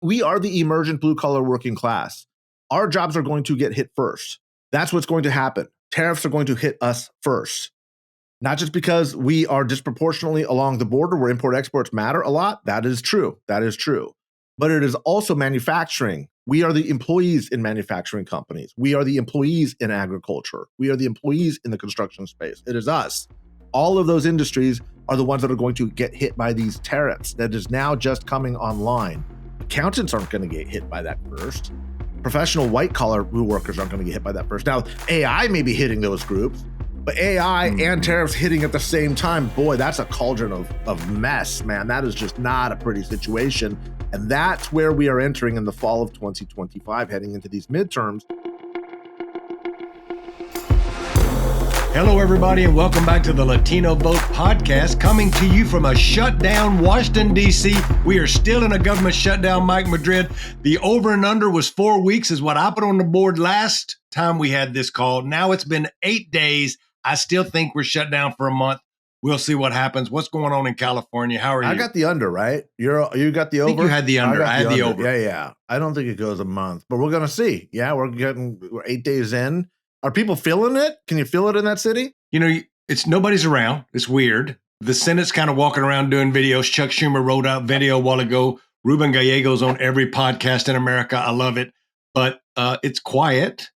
We are the emergent blue-collar working class. Our jobs are going to get hit first. That's what's going to happen. Tariffs are going to hit us first. Not just because we are disproportionately along the border where import-exports matter a lot. That is true. That is true. But it is also manufacturing. We are the employees in manufacturing companies. We are the employees in agriculture. We are the employees in the construction space. It is us. All of those industries are the ones that are going to get hit by these tariffs that is now just coming online. Accountants aren't going to get hit by that first. Professional white-collar workers aren't going to get hit by that first. Now, AI may be hitting those groups, but AI and tariffs hitting at the same time, boy, that's a cauldron of mess, man. That is just not a pretty situation. And that's where we are entering in the fall of 2025, heading into these midterms. Hello, everybody, and welcome back to the Latino Vote podcast, coming to you from a shutdown Washington, D.C. We are still in a government shutdown, Madrid. The over and under was 4 weeks is what I put on the board last time we had this call. Now it's been 8 days. I still think we're shut down for a month. We'll see what happens. What's going on in California? How are you? I got the under, right? You got the over? I think you had the under. I had the over. Yeah. I don't think it goes a month, but we're going to see. Yeah, we're 8 days in. Are people feeling it? Can you feel it in that city? You know, it's nobody's around. It's weird. The Senate's kind of walking around doing videos. Chuck Schumer wrote out video a while ago. Ruben Gallego's on every podcast in America. I love it. But it's quiet.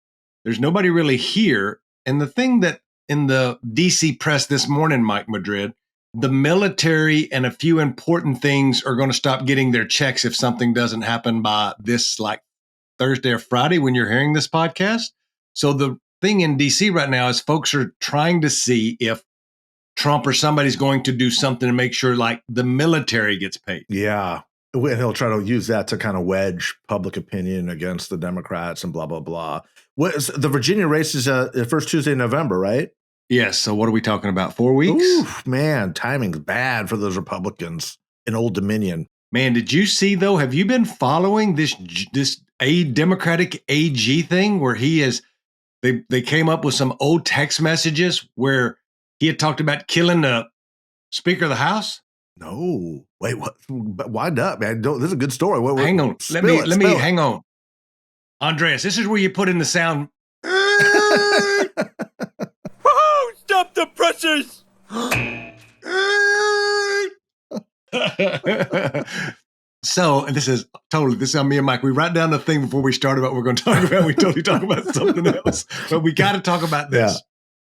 There's nobody really here. And the thing that in the DC press this morning, Madrid, the military and a few important things are going to stop getting their checks if something doesn't happen by this like Thursday or Friday when you're hearing this podcast. So the thing in DC right now is folks are trying to see if Trump or somebody's going to do something to make sure like the military gets paid. Yeah. And he'll try to use that to kind of wedge public opinion against the Democrats and blah, blah, blah. The Virginia race is the first Tuesday in November, right? Yes. So what are we talking about? 4 weeks? Oof, man, timing's bad for those Republicans in Old Dominion. Man, did you see, though, have you been following this Democratic AG thing where he is, they came up with some old text messages where he had talked about killing the Speaker of the House? No. Wait, what? Wind up, man. This is a good story. Hang on. Let me hang on. Andreas, this is where you put in the sound. Woohoo! Stop the presses! So, and this is on me and Mike. We write down the thing before we start about what we're going to talk about. We totally talk about something else, but we got to talk about this. Yeah.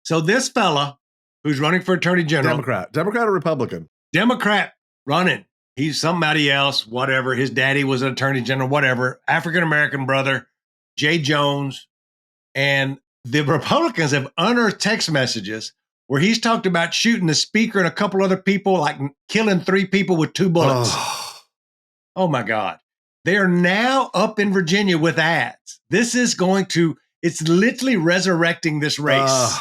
So this fella who's running for Attorney General. Democrat or Republican? Democrat running. He's somebody else, whatever. His daddy was an Attorney General, whatever. African-American brother, Jay Jones. And the Republicans have unearthed text messages where he's talked about shooting the Speaker and a couple other people, like killing 3 people with 2 bullets. Oh my God. They are now up in Virginia with ads. This is it's literally resurrecting this race.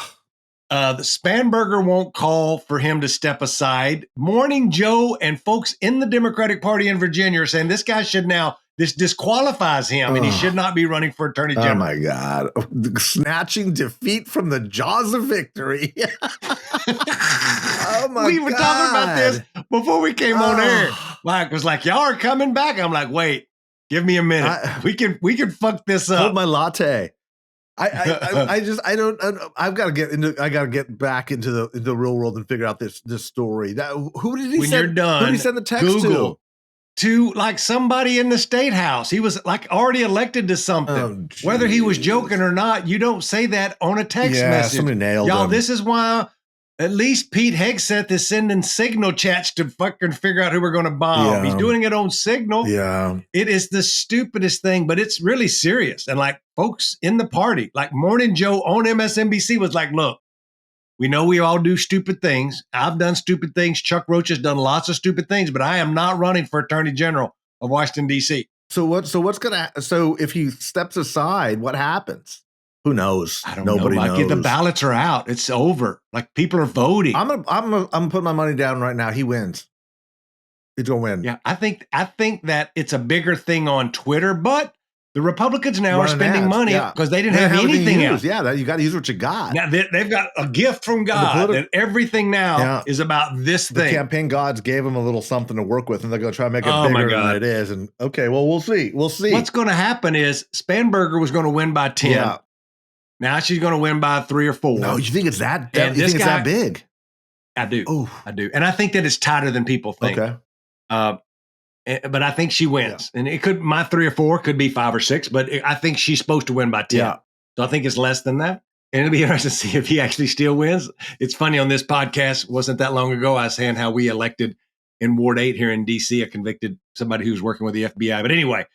The Spanberger won't call for him to step aside. Morning Joe and folks in the Democratic Party in Virginia are saying this guy this disqualifies him and he should not be running for Attorney General. Oh my God. Snatching defeat from the jaws of victory. Oh my God. We were talking about this before we came on air. Mike was like, y'all are coming back. I'm like, wait, give me a minute. We can fuck this up. Hold my latte. I gotta get back into the real world and figure out this story. Who did he send the text Google to like somebody in the state house? He was like already elected to something. Whether he was joking or not, you don't say that on a text message. Somebody nailed y'all. Him. This is why at least Pete Hegseth is sending signal chats to fucking figure out who we're going to bomb. Yeah. He's doing it on Signal. Yeah. It is the stupidest thing, but it's really serious. And like folks in the party, like Morning Joe on MSNBC was like, look, we know we all do stupid things. I've done stupid things. Chuck Rocha's done lots of stupid things, but I am not running for Attorney General of Washington, D.C. So if he steps aside, what happens? Who knows? I don't know. Like the ballots are out. It's over. Like people are voting. I'm gonna put my money down right now. He wins. He's gonna win. Yeah, I think that it's a bigger thing on Twitter, but The Republicans now are Running spending ads, money yeah. because they didn't have anything to else. use. Yeah, you got to use what you got. Now they've got a gift from God that everything now is about this The thing. campaign gods gave them a little something to work with, and they're going to try to make it Oh, my bigger God. than it is. And okay, well, we'll see. We'll see. What's going to happen is Spanberger was going to win by 10. Yeah. Now she's going to win by 3 or 4. No, you think it's that? And You this think it's guy- that big? I do. Oh, I do. And I think that it's tighter than people think. okay. But I think she wins. And it could, my 3 or 4 could be 5 or 6, but I think she's supposed to win by 10. Yeah. So I think it's less than that. And it'll be interesting to see if he actually still wins. It's funny, on this podcast, wasn't that long ago, I was saying how we elected in Ward 8 here in D.C. a convicted somebody who was working with the FBI. But anyway,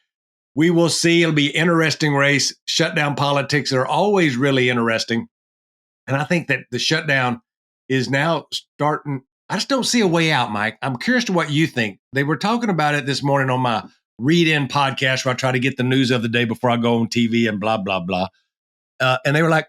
we will see. It'll be an interesting race. Shutdown politics are always really interesting. And I think that the shutdown is now starting. I just don't see a way out, Mike. I'm curious to what you think. They were talking about it this morning on my read-in podcast where I try to get the news of the day before I go on TV and blah, blah, blah. And they were like,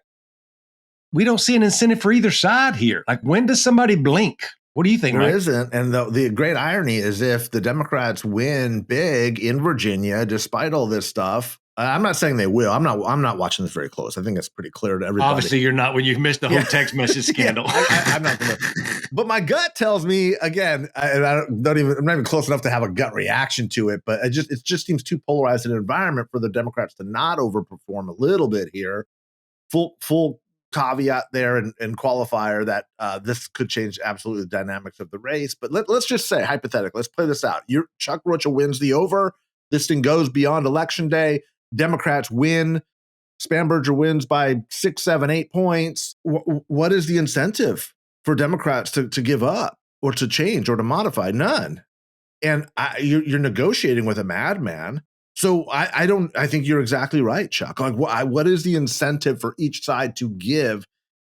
we don't see an incentive for either side here. Like, when does somebody blink? What do you think, There Mike? isn't. And the great irony is if the Democrats win big in Virginia, despite all this stuff, I'm not saying they will. I'm not watching this very close. I think it's pretty clear to everybody. Obviously, you're not when you've missed the whole text message scandal. I'm not gonna, but my gut tells me again. I'm not even close enough to have a gut reaction to it. But it just seems too polarized an environment for the Democrats to not overperform a little bit here. Full caveat there and qualifier that this could change absolutely the dynamics of the race. But let's just say hypothetically, let's play this out. Chuck Rocha wins the over. This thing goes beyond election day. Democrats win. Spanberger wins by 6, 7, 8 points. What is the incentive for Democrats to give up or to change or to modify? None. And you're negotiating with a madman. So I think you're exactly right, Chuck. Like, what is the incentive for each side to give?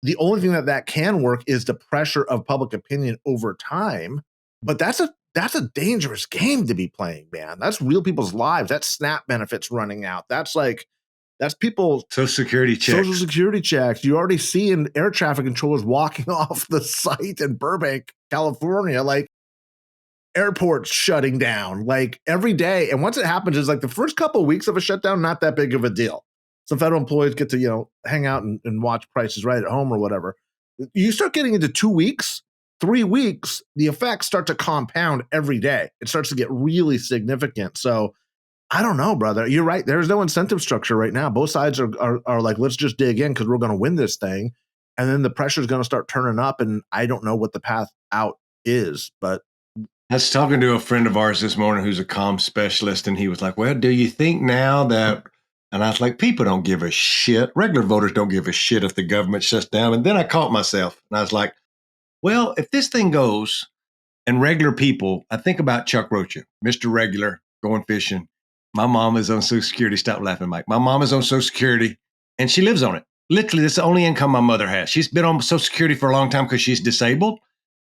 The only thing that can work is the pressure of public opinion over time. But that's a dangerous game to be playing, man. That's real people's lives. That's SNAP benefits running out. That's people Social Security checks. Social Security checks. You already see air traffic controllers walking off the site in Burbank, California, like airports shutting down like every day. And once it happens, it's like the first couple of weeks of a shutdown, not that big of a deal. Some federal employees get to, hang out and watch Prices Right at home or whatever. You start getting into 2 weeks, 3 weeks, the effects start to compound every day. It starts to get really significant. So I don't know, brother. You're right. There's no incentive structure right now. Both sides are like, let's just dig in because we're going to win this thing. And then the pressure is going to start turning up. And I don't know what the path out is. But I was talking to a friend of ours this morning who's a comm specialist. And he was like, well, do you think now that, and I was like, people don't give a shit. Regular voters don't give a shit if the government shuts down. And then I caught myself and I was like, well, if this thing goes and regular people, I think about Chuck Rocha, Mr. Regular, going fishing. My mom is on Social Security. Stop laughing, Mike. My mom is on Social Security and she lives on it. Literally, that's the only income my mother has. She's been on Social Security for a long time because she's disabled.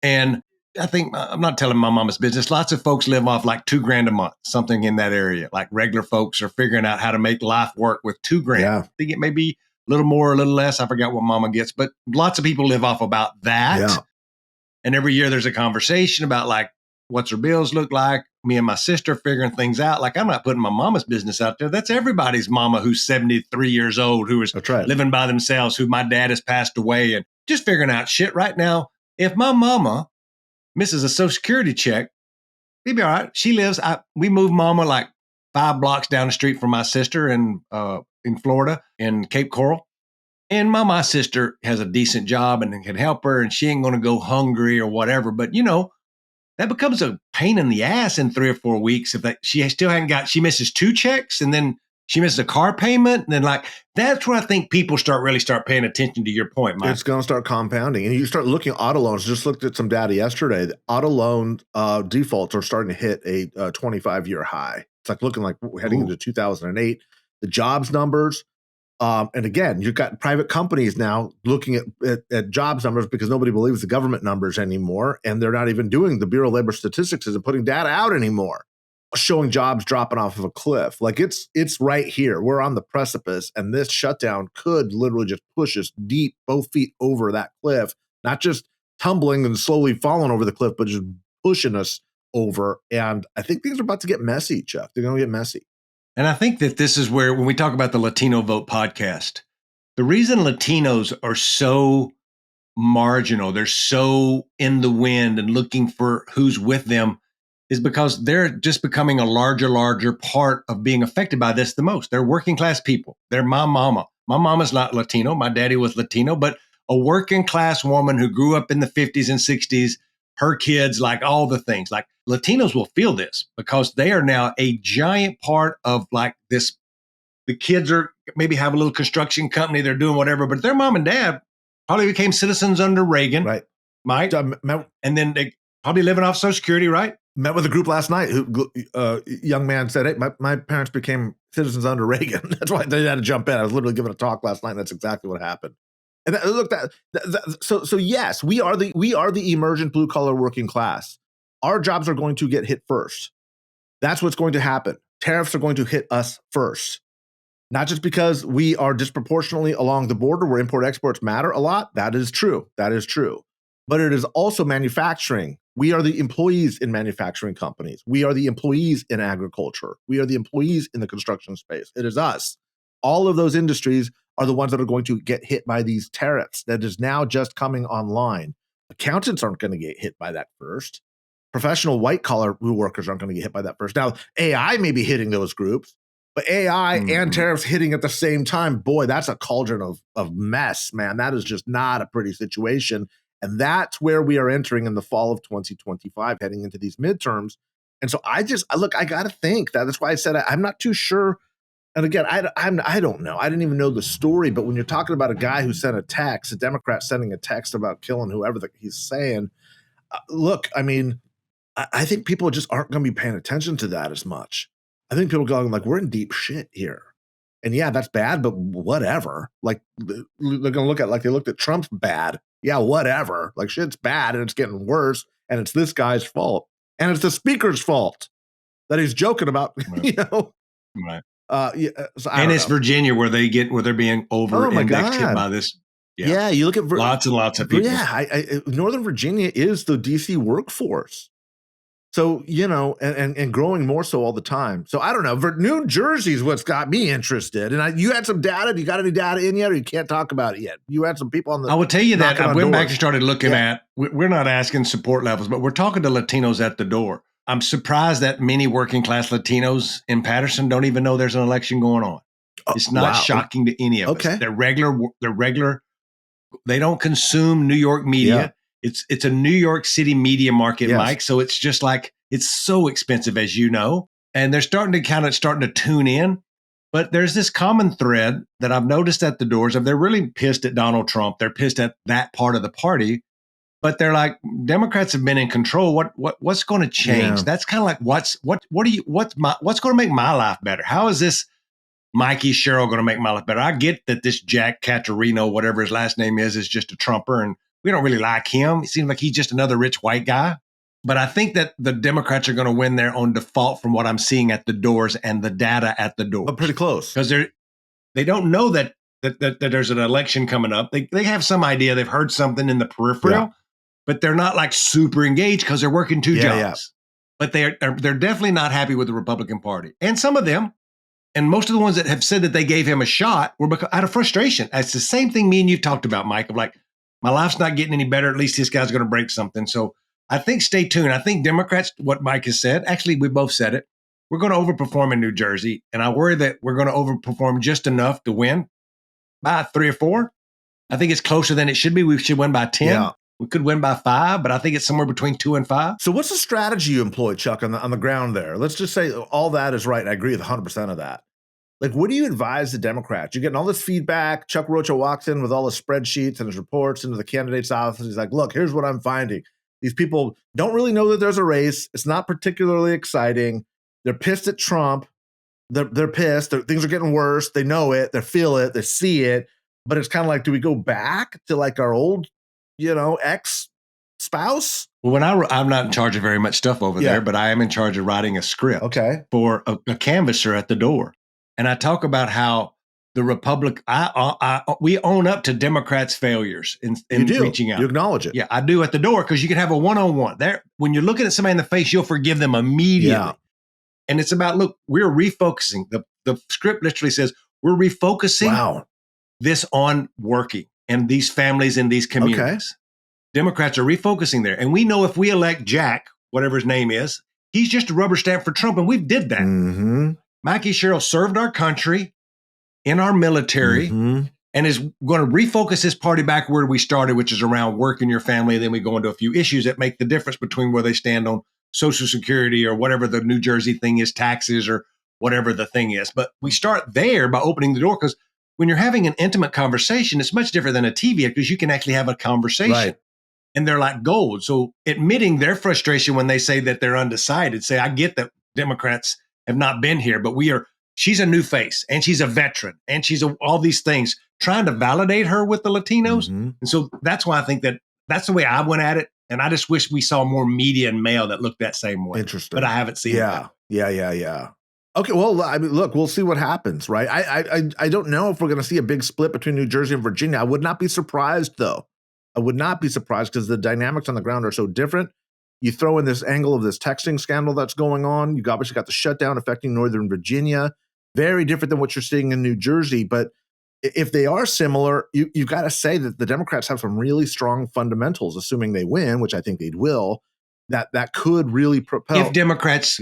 And I think, I'm not telling my mama's business. Lots of folks live off like $2,000 a month, something in that area. Like regular folks are figuring out how to make life work with $2,000. Yeah. I think it may be a little more, a little less. I forgot what mama gets, but lots of people live off about that. Yeah. And every year there's a conversation about like, what's her bills look like? Me and my sister figuring things out. Like, I'm not putting my mama's business out there. That's everybody's mama who's 73 years old, who is living by themselves, who my dad has passed away, and just figuring out shit right now. If my mama misses a Social Security check, we'd be all right. She lives, we moved mama like 5 blocks down the street from my sister in Florida, in Cape Coral. And my sister has a decent job and can help her, and she ain't going to go hungry or whatever. But, that becomes a pain in the ass in 3 or 4 weeks if she still hadn't she misses 2 checks and then she misses a car payment. And then that's where I think people really start paying attention to your point, Mike. It's going to start compounding. And you start looking at auto loans. Just looked at some data yesterday. The auto loan defaults are starting to hit a 25-year high. It's like looking like we're heading into 2008. The jobs numbers. And again, you've got private companies now looking at jobs numbers because nobody believes the government numbers anymore. And they're not even doing the Bureau of Labor Statistics isn't putting data out anymore, showing jobs dropping off of a cliff. Like it's right here. We're on the precipice. And this shutdown could literally just push us deep, both feet over that cliff, not just tumbling and slowly falling over the cliff, but just pushing us over. And I think things are about to get messy, Chuck. They're going to get messy. And I think that this is where, when we talk about the Latino Vote podcast, the reason Latinos are so marginal, they're so in the wind and looking for who's with them, is because they're just becoming a larger part of being affected by this the most. They're working class people. They're my mama. My mama's not Latino. My daddy was Latino, but a working class woman who grew up in the 50s and 60s, her kids, like all the things. Like Latinos will feel this because they are now a giant part of like this. The kids are maybe have a little construction company. They're doing whatever, but their mom and dad probably became citizens under Reagan, Right. Mike, and then they probably living off Social Security, right? Met with a group last night who young man said, hey, my parents became citizens under Reagan. That's why they had to jump in. I was literally giving a talk last night, and that's exactly what happened. And look, so yes, we are the emergent blue collar working class. Our jobs are going to get hit first. That's what's going to happen. Tariffs are going to hit us first. Not just because we are disproportionately along the border where import exports matter a lot. That is true. That is true. But it is also manufacturing. We are the employees in manufacturing companies. We are the employees in agriculture. We are the employees in the construction space. It is us. All of those industries are the ones that are going to get hit by these tariffs that is now just coming online. Accountants aren't going to get hit by that first. Professional white collar workers aren't going to get hit by that first. Now, AI may be hitting those groups, but AI and tariffs hitting at the same time, boy, that's a cauldron of mess, man. That is just not a pretty situation. And that's where we are entering in the fall of 2025, heading into these midterms. And so I got to think that's why I said I'm not too sure. And again, I don't know. I didn't even know the story. But when you're talking about a guy who sent a text, a Democrat sending a text about killing whoever he's saying, look, I mean, I think people just aren't going to be paying attention to that as much. I think people going like, we're in deep shit here. And yeah, that's bad, but whatever. Like they're going to look at like they looked at Trump's bad. Yeah, whatever. Like shit's bad and it's getting worse and it's this guy's fault. And it's the speaker's fault that he's joking about, Right. you know. Right. So and it's know. Virginia where they're being over-indexed hit by this. Yeah, you look at lots and lots of people. Yeah, Northern Virginia is the DC workforce. So, you know, and growing more so all the time. So I don't know. New Jersey's what's got me interested. And you had some data. Do you got any data in yet, or you can't talk about it yet? You had some people on the. I will tell you that I went back and started looking at. We're not asking support levels, but we're talking to Latinos at the door. I'm surprised that many working class Latinos in Patterson don't even know there's an election going on. It's not shocking to any of us. They're regular. They don't consume New York media. Yeah. It's a New York City media market, Mike. So it's just like, it's so expensive, as you know, and they're starting to tune in. But there's this common thread that I've noticed at the doors of they're really pissed at Donald Trump. They're pissed at that part of the party. But they're like, Democrats have been in control. What's going to change? Yeah. That's kind of like what's going to make my life better? How is this Mikey Sherrill going to make my life better? I get that this Jack Caterino, whatever his last name is just a Trumper, and we don't really like him. It seems like he's just another rich white guy. But I think that the Democrats are going to win there on default from what I'm seeing at the doors and the data at the door. But pretty close. Because they don't know that there's an election coming up. They have some idea. They've heard something in the peripheral. But they're not like super engaged because they're working two jobs. Yeah. But they're definitely not happy with the Republican Party. And some of them, and most of the ones that have said that they gave him a shot were out of frustration. It's the same thing me and you've talked about, Mike, of like, my life's not getting any better. At least this guy's going to break something. So I think stay tuned. I think Democrats, what Mike has said, actually, we both said it. We're going to overperform in New Jersey. And I worry that we're going to overperform just enough to win by 3 or 4. I think it's closer than it should be. We should win by 10. Yeah. We could win by 5, but I think it's somewhere between 2 and 5. So what's the strategy you employ, Chuck, on the ground there? Let's just say all that is right. I agree with 100% of that. Like, what do you advise the Democrats? You're getting all this feedback. Chuck Rocha walks in with all his spreadsheets and his reports into the candidate's office. He's like, look, here's what I'm finding. These people don't really know that there's a race. It's not particularly exciting. They're pissed at Trump. They're pissed. Things are getting worse. They know it. They feel it. They see it. But it's kind of like, do we go back to like our old, ex-spouse? Well, I'm not in charge of very much stuff over there, but I am in charge of writing a script for a canvasser at the door. And I talk about how the we own up to Democrats' failures in reaching out. You acknowledge it. Yeah, I do at the door because you can have a one-on-one. There, when you're looking at somebody in the face, you'll forgive them immediately. Yeah. And it's about, look, we're refocusing. The script literally says we're refocusing this on working and these families in these communities. Democrats are refocusing there. And we know if we elect Jack, whatever his name is, he's just a rubber stamp for Trump. And we did that. Mm-hmm. Mikey Sherrill served our country in our military and is going to refocus his party back where we started, which is around work in your family. And then we go into a few issues that make the difference between where they stand on Social Security or whatever the New Jersey thing is, taxes or whatever the thing is. But we start there by opening the door, because when you're having an intimate conversation, it's much different than a TV because you can actually have a conversation. Right. And they're like gold. So admitting their frustration when they say that they're undecided, say, I get that Democrats have not been here, but she's a new face and she's a veteran and she's all these things, trying to validate her with the Latinos. And so that's why I think that's the way I went at it. And I just wish we saw more media and mail that looked that same way. Interesting. But I haven't seen that. Yeah. Okay, well, I mean, look, we'll see what happens, right? I don't know if we're going to see a big split between New Jersey and Virginia. I would not be surprised, though. I would not be surprised because the dynamics on the ground are so different. You throw in this angle of this texting scandal that's going on. You obviously got the shutdown affecting Northern Virginia. Very different than what you're seeing in New Jersey. But if they are similar, you've got to say that the Democrats have some really strong fundamentals, assuming they win, which I think they will, that could really propel. If Democrats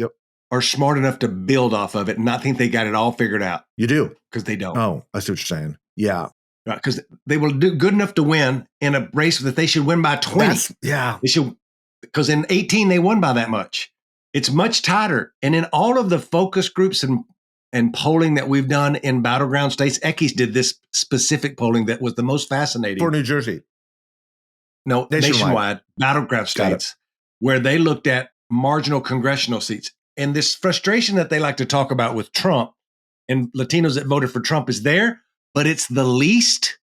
are smart enough to build off of it and not think they got it all figured out. You do. Because they don't. Oh, I see what you're saying. Yeah. Right, because they will do good enough to win in a race that they should win by 20. They should, because in 18 they won by that much. It's much tighter. And in all of the focus groups and polling that we've done in battleground states, Eckes did this specific polling that was the most fascinating. For New Jersey. No, nationwide battleground states, where they looked at marginal congressional seats. And this frustration that they like to talk about with Trump and Latinos that voted for Trump is there, but it's the least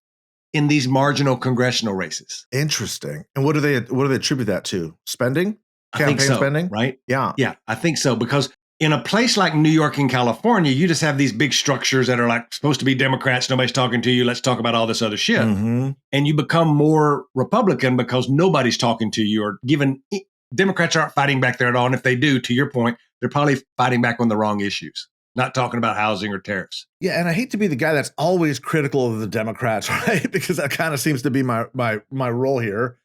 in these marginal congressional races. Interesting. And what do they attribute that to? Spending? Campaign spending? Right? Yeah. Yeah, I think so. Because in a place like New York and California, you just have these big structures that are like supposed to be Democrats. Nobody's talking to you. Let's talk about all this other shit. And you become more Republican because nobody's talking to you, or Democrats aren't fighting back there at all. And if they do, to your point, they're probably fighting back on the wrong issues, not talking about housing or tariffs. Yeah, and I hate to be the guy that's always critical of the Democrats, right? Because that kind of seems to be my role here.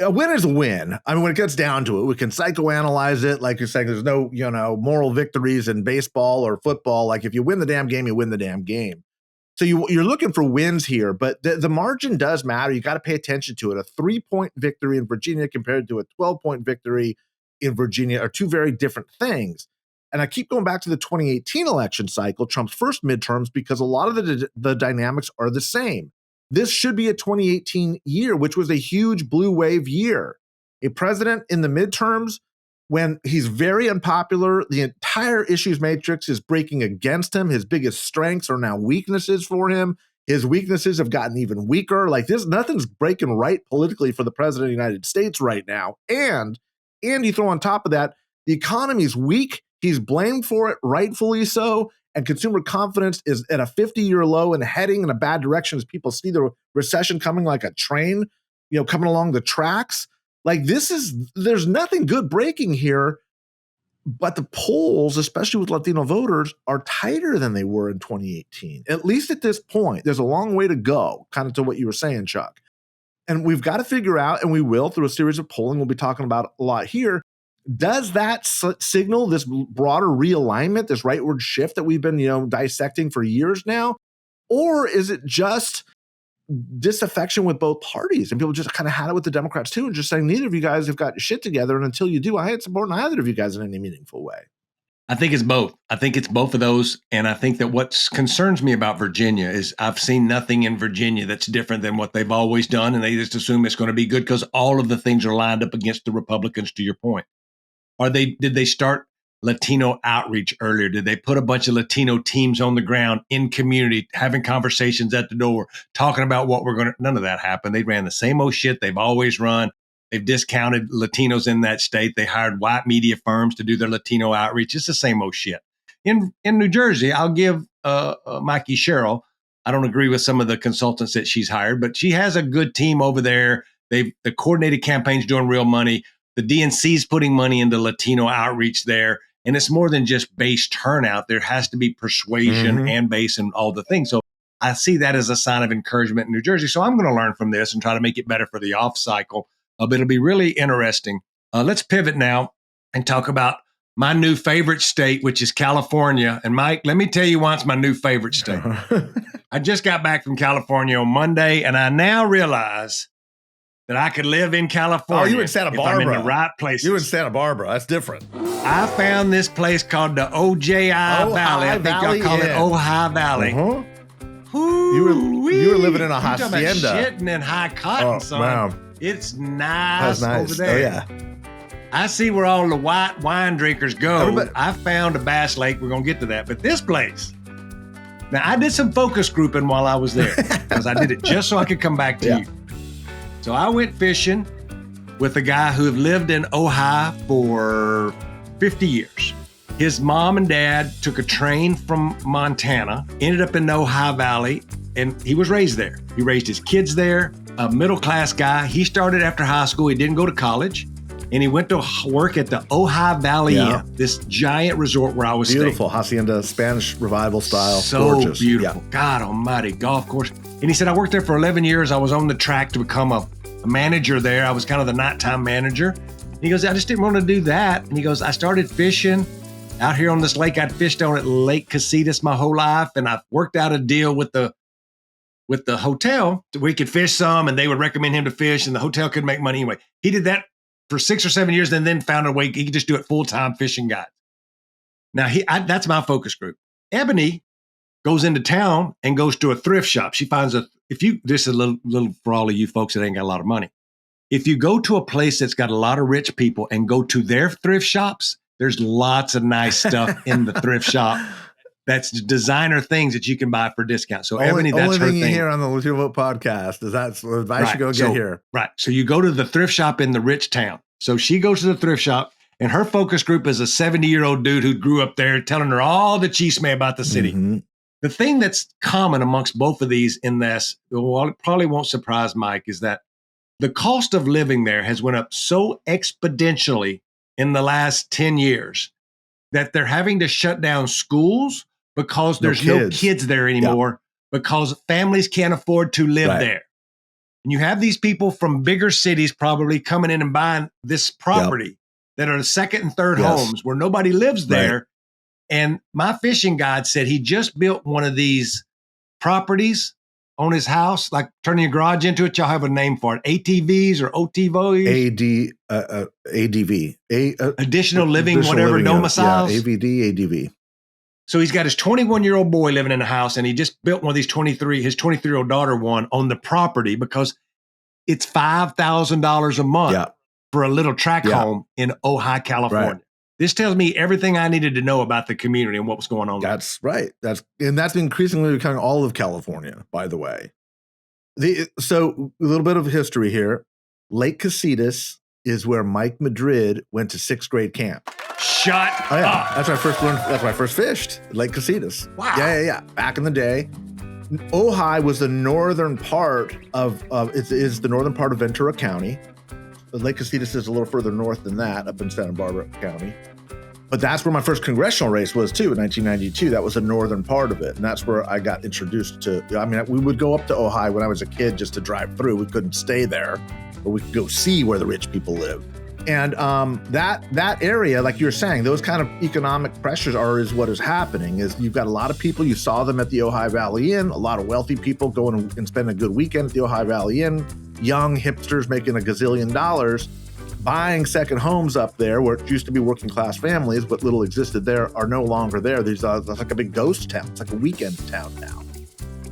A win is a win. I mean, when it gets down to it, we can psychoanalyze it. Like you're saying, there's no, moral victories in baseball or football. Like if you win the damn game, you win the damn game. So you're looking for wins here, but the margin does matter. You got to pay attention to it. A 3-point victory in Virginia compared to a 12-point victory in Virginia are two very different things. And I keep going back to the 2018 election cycle, Trump's first midterms, because a lot of the dynamics are the same. This should be a 2018 year, which was a huge blue wave year. A president in the midterms, when he's very unpopular, the entire issues matrix is breaking against him. His biggest strengths are now weaknesses for him. His weaknesses have gotten even weaker. Like nothing's breaking right politically for the president of the United States right now. And you throw on top of that, the economy's weak. He's blamed for it, rightfully so. And consumer confidence is at a 50-year low and heading in a bad direction as people see the recession coming like a train, coming along the tracks. Like there's nothing good breaking here, but the polls, especially with Latino voters, are tighter than they were in 2018. At least at this point, there's a long way to go, kind of to what you were saying, Chuck. And we've got to figure out, and we will through a series of polling we'll be talking about a lot here, does that signal this broader realignment, this rightward shift that we've been, dissecting for years now? Or is it just disaffection with both parties? And people just kind of had it with the Democrats too, and just saying, neither of you guys have got shit together. And until you do, I ain't supporting either of you guys in any meaningful way. I think it's both. I think it's both of those. And I think that what concerns me about Virginia is I've seen nothing in Virginia that's different than what they've always done. And they just assume it's going to be good because all of the things are lined up against the Republicans, to your point. Did they start Latino outreach earlier? Did they put a bunch of Latino teams on the ground in community, having conversations at the door, talking about what we're going to, none of that happened. They ran the same old shit they've always run. They've discounted Latinos in that state. They hired white media firms to do their Latino outreach. It's the same old shit. In New Jersey, I'll give Mikey Sherrill, I don't agree with some of the consultants that she's hired, but she has a good team over there. The coordinated campaign's doing real money. The DNC's putting money into Latino outreach there. And it's more than just base turnout. There has to be persuasion and base and all the things. So I see that as a sign of encouragement in New Jersey. So I'm going to learn from this and try to make it better for the off cycle. But it'll be really interesting. Let's pivot now and talk about my new favorite state, which is California. And Mike, let me tell you why it's my new favorite state. I just got back from California on Monday, and I now realize that I could live in California. Oh, you in Santa Barbara. If I'm in the right place. You in Santa Barbara. That's different. I found this place called the OJI Valley. I think y'all call it Ojai Valley. You were living in a hacienda. Shitting in high cotton, son. Wow. It's nice, over there. Oh, yeah. I see where all the white wine drinkers go. I found a bass lake. We're going to get to that. But this place, now I did some focus grouping while I was there because I did it just so I could come back to you. So I went fishing with a guy who had lived in Ojai for 50 years. His mom and dad took a train from Montana, ended up in the Ojai Valley, and he was raised there. He raised his kids there, a middle-class guy. He started after high school. He didn't go to college, and he went to work at the Ojai Valley Inn, this giant resort where I was staying. Beautiful hacienda, Spanish revival style. So gorgeous. Beautiful. God almighty, golf course. And he said, I worked there for 11 years. I was on the track to become a manager there. I was kind of the nighttime manager. And he goes, I just didn't want to do that. And he goes, I started fishing out here on this lake. I'd fished on at Lake Casitas my whole life. And I worked out a deal with the hotel where he could fish some and they would recommend him to fish and the hotel could make money anyway. He did that for 6 or 7 years and then found a way he could just do it full-time fishing guide. Now, that's my focus group. Ebony goes into town and goes to a thrift shop. She finds this is a little for all of you folks that ain't got a lot of money. If you go to a place that's got a lot of rich people and go to their thrift shops, there's lots of nice stuff in the thrift shop. That's designer things that you can buy for discount. So Ebony, that's her thing. Only thing you hear on the Latino Vote podcast is that's what advice you go get here. Right. So you go to the thrift shop in the rich town. So she goes to the thrift shop and her focus group is a 70-year-old dude who grew up there telling her all the chisme about the city. Mm-hmm. The thing that's common amongst both of these in this, well, it probably won't surprise Mike, is that the cost of living there has went up so exponentially in the last 10 years that they're having to shut down schools because there's no kids there anymore because families can't afford to live there. And you have these people from bigger cities probably coming in and buying this property that are the second and third homes where nobody lives there. Right. And my fishing guide said he just built one of these properties on his house, like turning your garage into it. Y'all have a name for it. ATVs or OTVs? ADV. Additional living, whatever, domiciles. Yeah, AVD, ADV. So he's got his 21-year-old boy living in the house, and he just built one of these his 23-year-old daughter one on the property because it's $5,000 a month for a little track home in Ojai, California. Right. This tells me everything I needed to know about the community and what was going on. That's right. That's increasingly becoming all of California, by the way. So a little bit of history here. Lake Casitas is where Mike Madrid went to 6th grade camp. Shut up. That's where I first learned. That's where I first fished. Lake Casitas. Wow. Yeah. Back in the day, Ojai was the northern part of is the northern part of Ventura County. Lake Casitas is a little further north than that, up in Santa Barbara County. But that's where my first congressional race was, too, in 1992. That was the northern part of it. And that's where I got introduced to, we would go up to Ojai when I was a kid just to drive through. We couldn't stay there, but we could go see where the rich people live. And that area, like you were saying, those kind of economic pressures is what is happening. Is you've got a lot of people, you saw them at the Ojai Valley Inn, a lot of wealthy people going and spending a good weekend at the Ojai Valley Inn, young hipsters making $1 gazillion, buying second homes up there where it used to be working class families, what little existed there are no longer there. There's like a big ghost town. It's like a weekend town now.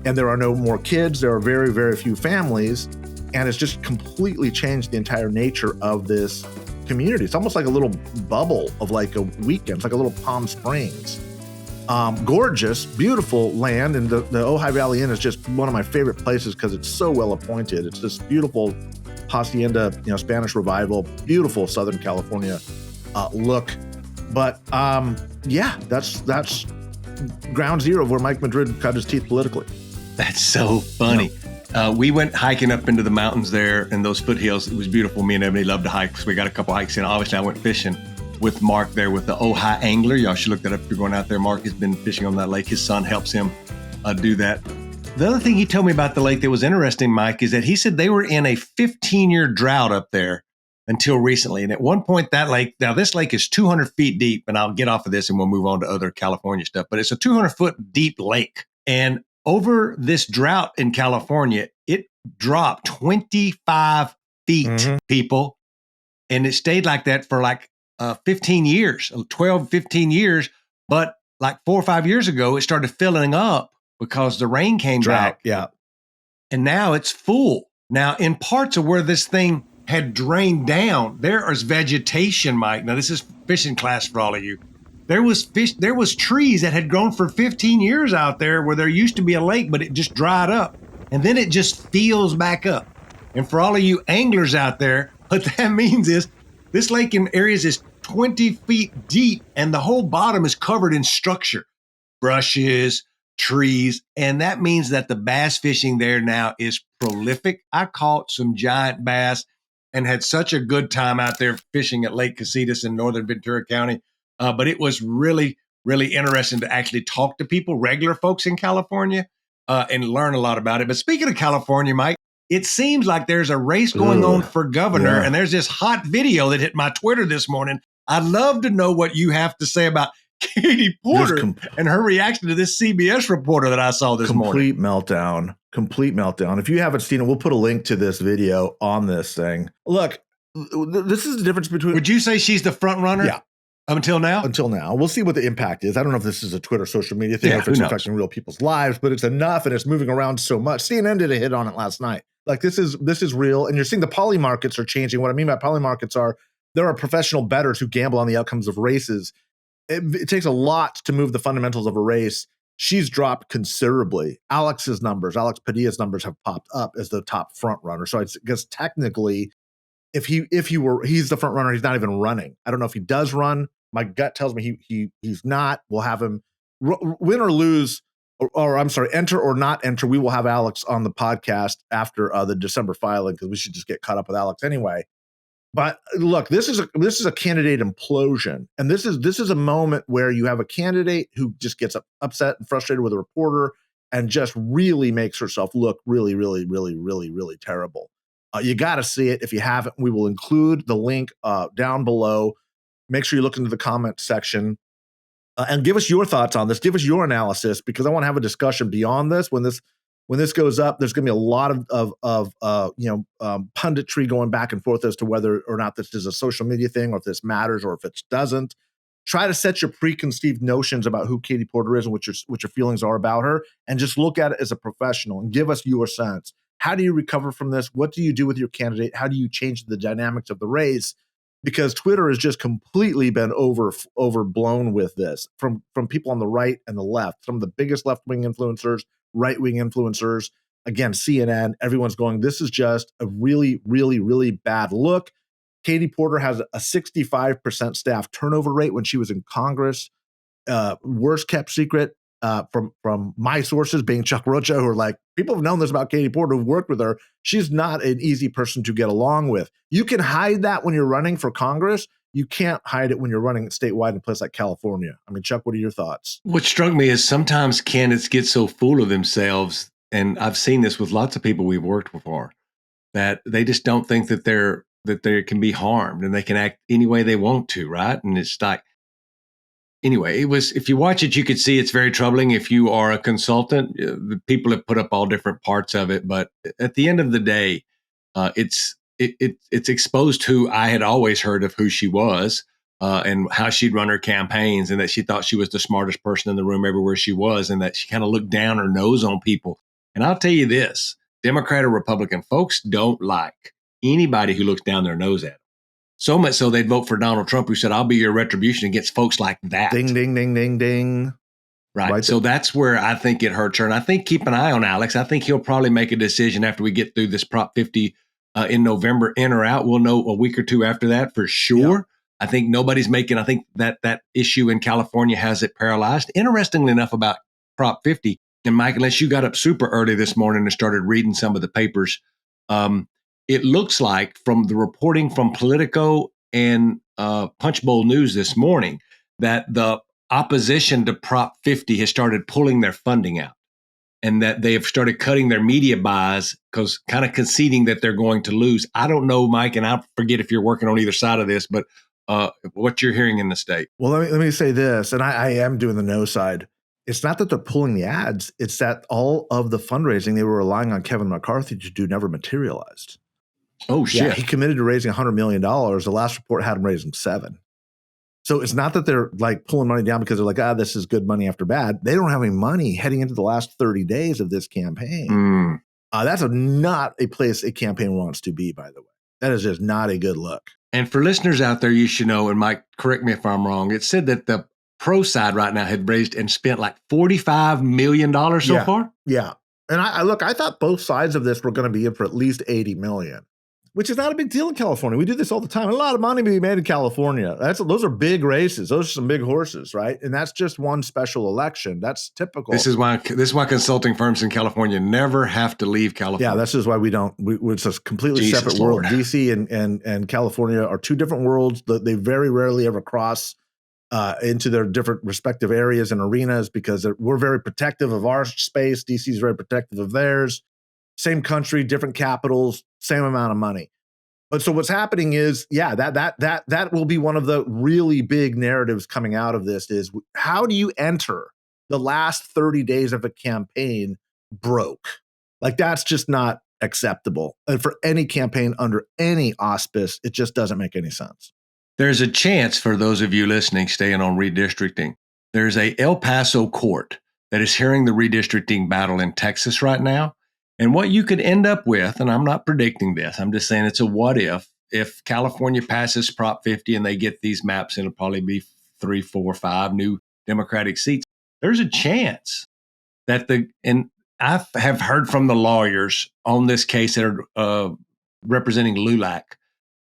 And there are no more kids. There are very, very few families. And it's just completely changed the entire nature of this community. It's almost like a little bubble of like a weekend. It's like a little Palm Springs. Gorgeous, beautiful land. And the Ojai Valley Inn is just one of my favorite places because it's so well appointed. It's this beautiful hacienda, Spanish revival, beautiful Southern California look. But that's ground zero of where Mike Madrid cut his teeth politically. That's so funny. We went hiking up into the mountains there and those foothills. It was beautiful. Me and Ebony loved to hike, so we got a couple hikes in. Obviously, I went fishing with Mark there with the Ojai Angler. Y'all should look that up if you're going out there. Mark has been fishing on that lake. His son helps him do that. The other thing he told me about the lake that was interesting, Mike, is that he said they were in a 15-year drought up there until recently. And at one point, that lake, now this lake is 200 feet deep, and I'll get off of this and we'll move on to other California stuff, but it's a 200-foot deep lake. And over this drought in California, it dropped 25 feet, people. And it stayed like that for like 15 years, 12, 15 years. But like 4 or 5 years ago, it started filling up because the rain came back. Yeah. And now it's full. Now, in parts of where this thing had drained down, there is vegetation, Mike. Now, this is fishing class for all of you. There was trees that had grown for 15 years out there where there used to be a lake, but it just dried up. And then it just fills back up. And for all of you anglers out there, what that means is this lake in areas is 20 feet deep and the whole bottom is covered in structure, brushes, trees. And that means that the bass fishing there now is prolific. I caught some giant bass and had such a good time out there fishing at Lake Casitas in northern Ventura County. But it was really, really interesting to actually talk to people, regular folks in California, and learn a lot about it. But speaking of California, Mike, it seems like there's a race going on for governor, and there's this hot video that hit my Twitter this morning. I'd love to know what you have to say about Katie Porter and her reaction to this CBS reporter that I saw this morning. Complete meltdown. If you haven't seen it, we'll put a link to this video on this thing. Look, this is the difference between... Would you say she's the front runner? Yeah. Until now? Until now. We'll see what the impact is. I don't know if this is a Twitter social media thing or if it's affecting real people's lives, but it's enough and it's moving around so much. CNN did a hit on it last night. Like this is real. And you're seeing the poly markets are changing. What I mean by poly markets are there are professional bettors who gamble on the outcomes of races. It takes a lot to move the fundamentals of a race. She's dropped considerably. Alex Padilla's numbers have popped up as the top front runner. So I guess technically he's the front runner, he's not even running. I don't know if he does run. My gut tells me he's not. We'll have him win or lose, or I'm sorry, enter or not enter. We will have Alex on the podcast after the December filing because we should just get caught up with Alex anyway. But look, this is a candidate implosion, and this is a moment where you have a candidate who just gets upset and frustrated with a reporter and just really makes herself look really, really, really, really, really terrible. You got to see it. If you haven't, we will include the link down below. Make sure you look into the comment section and give us your thoughts on this. Give us your analysis because I want to have a discussion beyond this. When this goes up, there's going to be a lot of punditry going back and forth as to whether or not this is a social media thing or if this matters or if it doesn't. Try to set your preconceived notions about who Katie Porter is and what your feelings are about her, and just look at it as a professional and give us your sense. How do you recover from this? What do you do with your candidate? How do you change the dynamics of the race? Because Twitter has just completely been overblown with this from people on the right and the left. Some of the biggest left-wing influencers, right-wing influencers, again, CNN, everyone's going, this is just a really, really, really bad look. Katie Porter has a 65% staff turnover rate when she was in Congress. Worst kept secret from my sources, being Chuck Rocha, who are like, people have known this about Katie Porter, who've worked with her. She's not an easy person to get along with. You can hide that when you're running for Congress. You can't hide it when you're running statewide in a place like California. I mean, Chuck, what are your thoughts? What struck me is sometimes candidates get so full of themselves, and I've seen this with lots of people we've worked before, that they just don't think that they can be harmed and they can act any way they want to, right? And it's like, anyway, if you watch it, you could see it's very troubling. If you are a consultant, the people have put up all different parts of it. But at the end of the day, it's exposed who I had always heard of who she was and how she'd run her campaigns, and that she thought she was the smartest person in the room everywhere she was, and that she kind of looked down her nose on people. And I'll tell you this, Democrat or Republican, folks don't like anybody who looks down their nose at them. So much so they'd vote for Donald Trump, who said, I'll be your retribution against folks like that. Ding, ding, ding, ding, ding. Right. So that's where I think it hurts her. And I think keep an eye on Alex. I think he'll probably make a decision after we get through this Prop 50 in November, in or out. We'll know a week or two after that for sure. Yeah. I think I think that issue in California has it paralyzed. Interestingly enough about Prop 50, And Mike, unless you got up super early this morning and started reading some of the papers, it looks like from the reporting from Politico and Punchbowl News this morning that the opposition to Prop 50 has started pulling their funding out, and that they have started cutting their media buys because kind of conceding that they're going to lose. I don't know, Mike, and I forget if you're working on either side of this, but what you're hearing in the state. Well, let me say this, and I am doing the no side. It's not that they're pulling the ads. It's that all of the fundraising they were relying on Kevin McCarthy to do never materialized. Oh, shit. Yeah, he committed to raising $100 million. The last report had him raising $7 million. So it's not that they're like pulling money down because they're like, this is good money after bad. They don't have any money heading into the last 30 days of this campaign. That's not a place a campaign wants to be, by the way. That is just not a good look. And for listeners out there, you should know, and Mike, correct me if I'm wrong, it said that the pro side right now had raised and spent like $45 million so far. Yeah. And I thought both sides of this were going to be in for at least $80 million, which is not a big deal in California. We do this all the time. A lot of money be made in California. Those are big races. Those are some big horses, right? And that's just one special election. That's typical. This is why consulting firms in California never have to leave California. Yeah, that's just why we don't. It's a completely separate world. DC and California are two different worlds. They very rarely ever cross into their different respective areas and arenas because we're very protective of our space. DC is very protective of theirs. Same country, different capitals, same amount of money. But so what's happening is, that will be one of the really big narratives coming out of this is how do you enter the last 30 days of a campaign broke? Like that's just not acceptable. And for any campaign under any auspice, it just doesn't make any sense. There's a chance for those of you listening, staying on redistricting. There's a El Paso court that is hearing the redistricting battle in Texas right now. And what you could end up with, and I'm not predicting this, I'm just saying it's a what if California passes Prop 50 and they get these maps, it'll probably be 3, 4, 5 new Democratic seats. There's a chance that and I have heard from the lawyers on this case that are representing LULAC,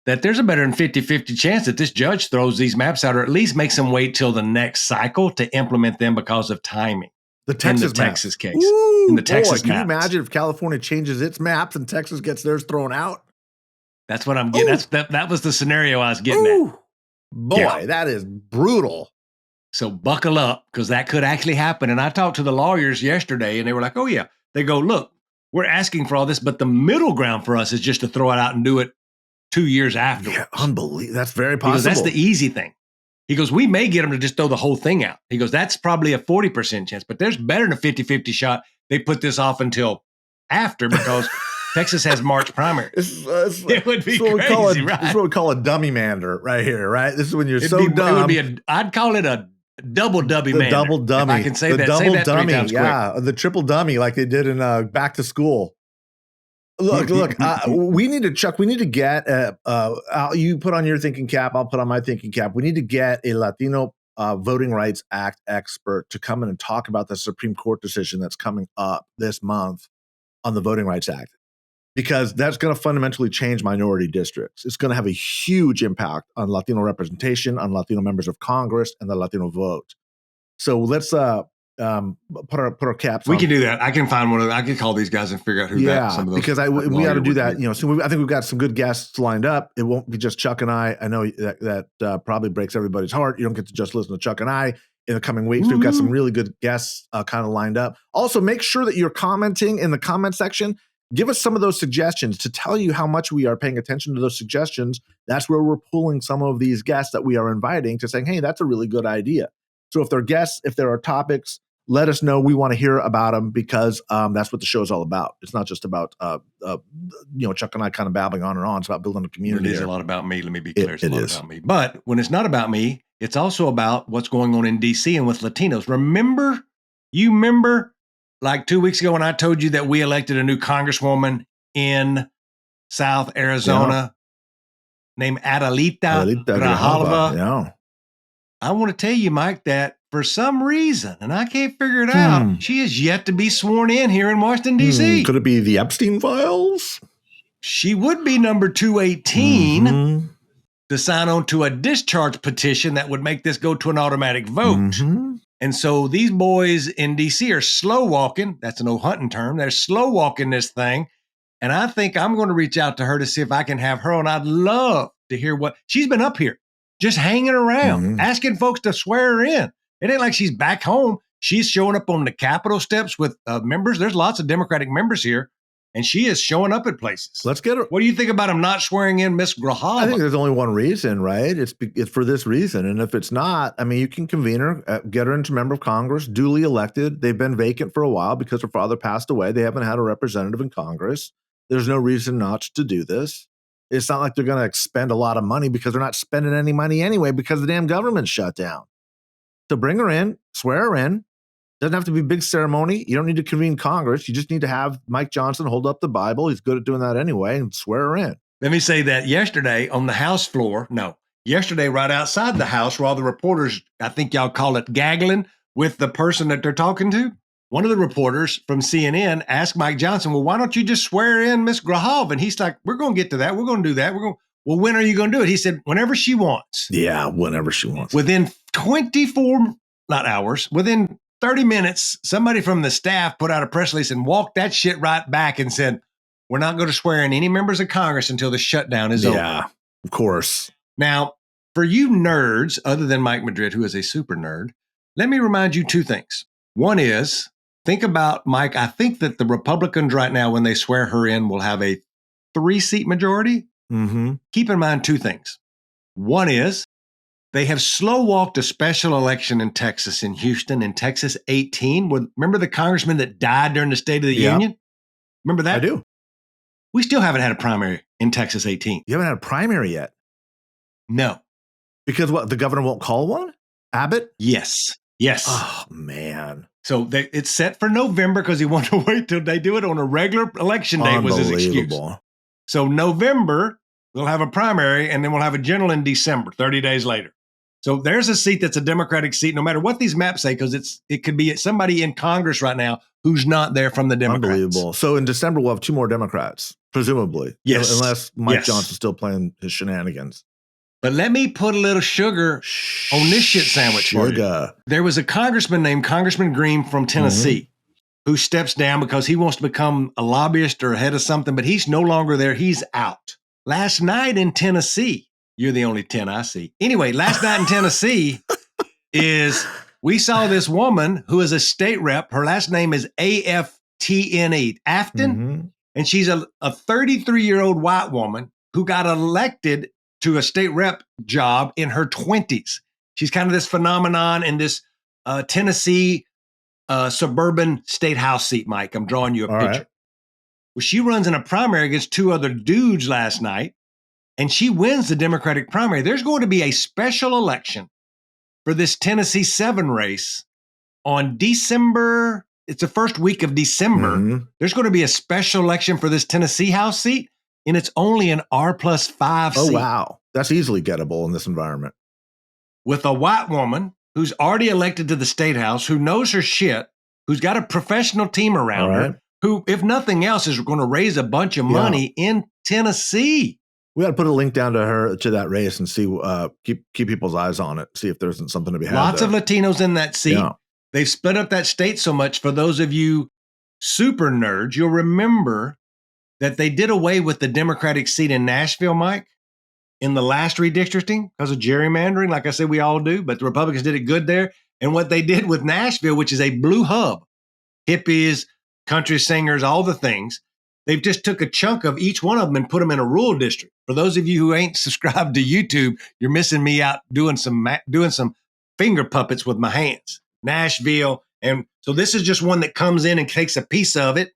that there's a better than 50-50 chance that this judge throws these maps out or at least makes them wait till the next cycle to implement them because of timing. The Texas case. Ooh, in the Texas boy, can you imagine if California changes its maps and Texas gets theirs thrown out? That's what I'm getting. That was the scenario I was getting at. Boy, that is brutal. So buckle up because that could actually happen. And I talked to the lawyers yesterday and they were like, oh yeah. They go, look, we're asking for all this, but the middle ground for us is just to throw it out and do it 2 years afterwards. Yeah, unbelievable. That's very possible. That's the easy thing. He goes, we may get them to just throw the whole thing out. He goes, that's probably a 40% chance, but there's better than a 50-50 shot. They put this off until after because Texas has March primaries. It would be crazy, right? This is what we call a dummy mander right here, right? This is when you're dumb. It would be I'd call it a double dummy mander. Double dummy. If I can say the that. Double say that dummy. 3 times quick. The triple dummy like they did in Back to School. Look, we need to, Chuck, we need to get, you put on your thinking cap, I'll put on my thinking cap. We need to get a Latino Voting Rights Act expert to come in and talk about the Supreme Court decision that's coming up this month on the Voting Rights Act, because that's going to fundamentally change minority districts. It's going to have a huge impact on Latino representation, on Latino members of Congress, and the Latino vote. So let's put our caps. We can do that. I can find one of them. I can call these guys and figure out who that. Some of those because we ought to do that. You know, so I think we've got some good guests lined up. It won't be just Chuck and I. I know that probably breaks everybody's heart. You don't get to just listen to Chuck and I in the coming weeks. We've got some really good guests kind of lined up. Also, make sure that you're commenting in the comment section. Give us some of those suggestions to tell you how much we are paying attention to those suggestions. That's where we're pulling some of these guests that we are inviting to saying, hey, that's a really good idea. So if they're guests, if there are topics, let us know. We want to hear about them because that's what the show is all about. It's not just about, Chuck and I kind of babbling on and on. It's about building a community. It is a lot about me. Let me be clear. It's a lot about me. But when it's not about me, it's also about what's going on in D.C. and with Latinos. Remember like 2 weeks ago when I told you that we elected a new congresswoman in South Arizona named Adelita Grijalva. Yeah. I want to tell you, Mike, that for some reason, and I can't figure it out, she is yet to be sworn in here in Washington, D.C. Could it be the Epstein files? She would be number 218 to sign on to a discharge petition that would make this go to an automatic vote. And so these boys in D.C. are slow walking. That's an old hunting term. They're slow walking this thing. And I think I'm going to reach out to her to see if I can have her on. I'd love to hear what she's been up here, just hanging around, asking folks to swear her in. It ain't like she's back home. She's showing up on the Capitol steps with members. There's lots of Democratic members here, and she is showing up at places. Let's get her. What do you think about him not swearing in Miss Grajava? I think there's only one reason, right? It's for this reason. And if it's not, I mean, you can convene her, get her into member of Congress, duly elected. They've been vacant for a while because her father passed away. They haven't had a representative in Congress. There's no reason not to do this. It's not like they're going to expend a lot of money because they're not spending any money anyway because the damn government's shut down. So bring her in, swear her in. Doesn't have to be a big ceremony. You don't need to convene Congress. You just need to have Mike Johnson hold up the Bible. He's good at doing that anyway, and swear her in. Let me say that yesterday on the House floor, yesterday right outside the House where all the reporters, I think y'all call it gaggling with the person that they're talking to, one of the reporters from CNN asked Mike Johnson, well, why don't you just swear in Miss Grajava? And he's like, we're going to get to that. We're going to do that. Well, when are you going to do it? He said, whenever she wants. Yeah, whenever she wants. Within 24, not hours, within 30 minutes, somebody from the staff put out a press release and walked that shit right back and said, we're not going to swear in any members of Congress until the shutdown is over. Yeah, of course. Now, for you nerds, other than Mike Madrid, who is a super nerd, let me remind you two things. One is, think about, Mike, I think that the Republicans right now, when they swear her in, will have a 3-seat majority. Keep in mind two things. One is, they have slow walked a special election in Texas, in Houston, in Texas 18. Remember the congressman that died during the State of the Union? Remember that? I do. We still haven't had a primary in Texas 18. You haven't had a primary yet? No. Because what? The governor won't call one? Abbott? Yes. Oh, man. So it's set for November because he wanted to wait till they do it on a regular election day was his excuse. So November, we'll have a primary, and then we'll have a general in December, 30 days later. So there's a seat that's a Democratic seat, no matter what these maps say, because it could be somebody in Congress right now who's not there from the Democrats. Unbelievable. So in December, we'll have 2 more Democrats, presumably. Yes. Unless Mike Johnson's still playing his shenanigans. But let me put a little sugar on this shit sandwich for you. There was a congressman named Congressman Green from Tennessee who steps down because he wants to become a lobbyist or head of something, but he's no longer there. He's out. Last night in Tennessee, you're the only 10 I see. Anyway, last night in Tennessee we saw this woman who is a state rep. Her last name is AFTNE, Afton. And she's a 33-year-old white woman who got elected to a state rep job in her 20s. She's kind of this phenomenon in this Tennessee suburban state house seat, Mike. I'm drawing you a picture. Right. Well, she runs in a primary against 2 other dudes last night, and she wins the Democratic primary. There's going to be a special election for this Tennessee 7 race on December. It's the first week of December. There's going to be a special election for this Tennessee House seat, and it's only an R+5 seat. Oh, wow. That's easily gettable in this environment. With a white woman who's already elected to the state house, who knows her shit, who's got a professional team around her, who, if nothing else, is going to raise a bunch of money in Tennessee. We got to put a link down to that race and see, keep people's eyes on it, see if there's something to be had. Lots of Latinos in that seat. Yeah. They've split up that state so much. For those of you super nerds, you'll remember that they did away with the Democratic seat in Nashville, Mike, in the last redistricting because of gerrymandering. Like I said, we all do, but the Republicans did it good there. And what they did with Nashville, which is a blue hub, hippies, country singers, all the things, they've just took a chunk of each one of them and put them in a rural district. For those of you who ain't subscribed to YouTube, you're missing me out doing some finger puppets with my hands. Nashville. And so this is just one that comes in and takes a piece of it.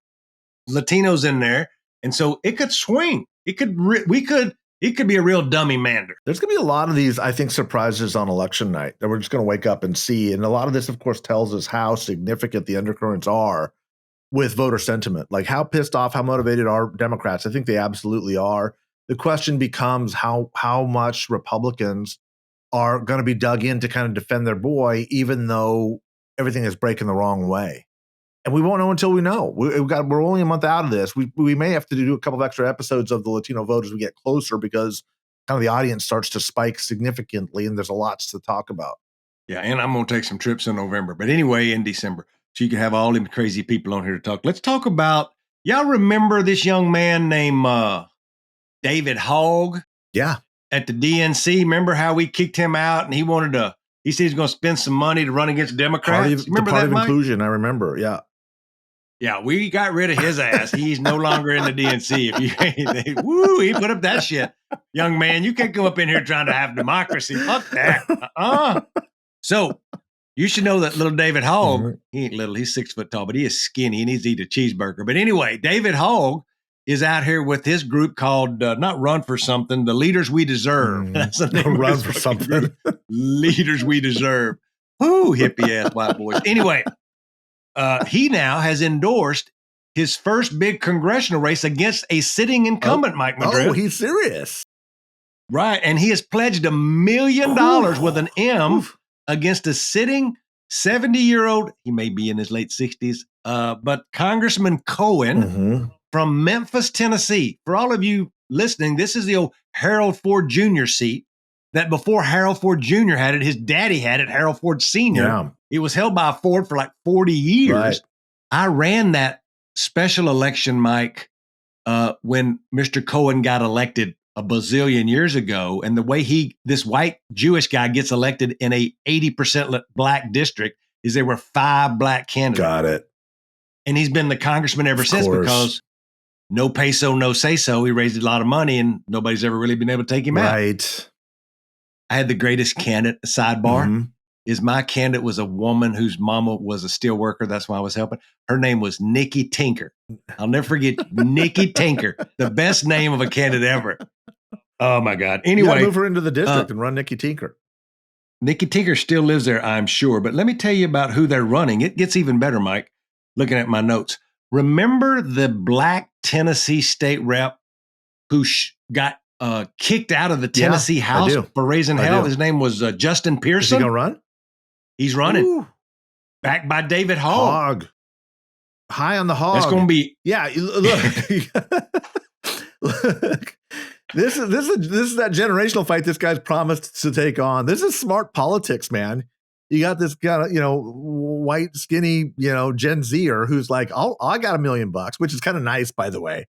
Latinos in there. And so it could swing. It could be a real dummy mander. There's going to be a lot of these, I think, surprises on election night that we're just going to wake up and see. And a lot of this, of course, tells us how significant the undercurrents are with voter sentiment. Like how pissed off, how motivated are Democrats? I think they absolutely are. The question becomes how much Republicans are going to be dug in to kind of defend their boy, even though everything is breaking the wrong way. And we won't know until we know. We're only a month out of this. We may have to do a couple of extra episodes of the Latino vote as we get closer because kind of the audience starts to spike significantly and there's a lot to talk about. Yeah, and I'm going to take some trips in November. But anyway, in December. So you can have all them crazy people on here to talk. Let's talk about, y'all remember this young man named David Hogg? Yeah. At the DNC. Remember how we kicked him out and he said he's going to spend some money to run against Democrats? Remember the party that, of Mike? inclusion, I remember. Yeah. Yeah, we got rid of his ass. He's no longer in the DNC. He put up that shit. Young man, you can't come up in here trying to have democracy. Fuck that. So you should know that little David Hogg, he ain't little, he's 6 foot tall, but he is skinny. He needs to eat a cheeseburger. But anyway, David Hogg is out here with his group called, not Run for Something, the Leaders We Deserve. That's the name. Run for Something. Leaders We Deserve. Whoo, hippie ass white boys. Anyway, he now has endorsed his first big congressional race against a sitting incumbent, Mike Madrid. Oh, he's serious. Right. And he has pledged $1 million with an M against a sitting 70-year-old, he may be in his late 60s, but Congressman Cohen from Memphis, Tennessee. For all of you listening, this is the old Harold Ford Jr. seat that before Harold Ford Jr. had it, his daddy had it, Harold Ford Sr. Yeah. It was held by Ford for like 40 years. Right. I ran that special election, Mike, when Mr. Cohen got elected a bazillion years ago. And the way this white Jewish guy gets elected in a 80% black district is there were 5 black candidates. Got it. And he's been the congressman ever since because no peso, no say so. He raised a lot of money and nobody's ever really been able to take him out. Right. I had the greatest candidate, sidebar, is my candidate was a woman whose mama was a steel worker. That's why I was helping. Her name was Nikki Tinker. I'll never forget Nikki Tinker, the best name of a candidate ever. Oh my God. Anyway. Move her into the district and run Nikki Tinker. Nikki Tinker still lives there, I'm sure. But let me tell you about who they're running. It gets even better, Mike, looking at my notes. Remember the black Tennessee state rep who got kicked out of the Tennessee House for raising hell? His name was Justin Pearson. Is he going to run? He's running. Ooh. Backed by David Hogg. High on the hog. It's going to be. Yeah, look. This is that generational fight this guy's promised to take on. This is smart politics, man. You got this guy, white, skinny, Gen Zer who's like, I got $1 million, which is kind of nice, by the way.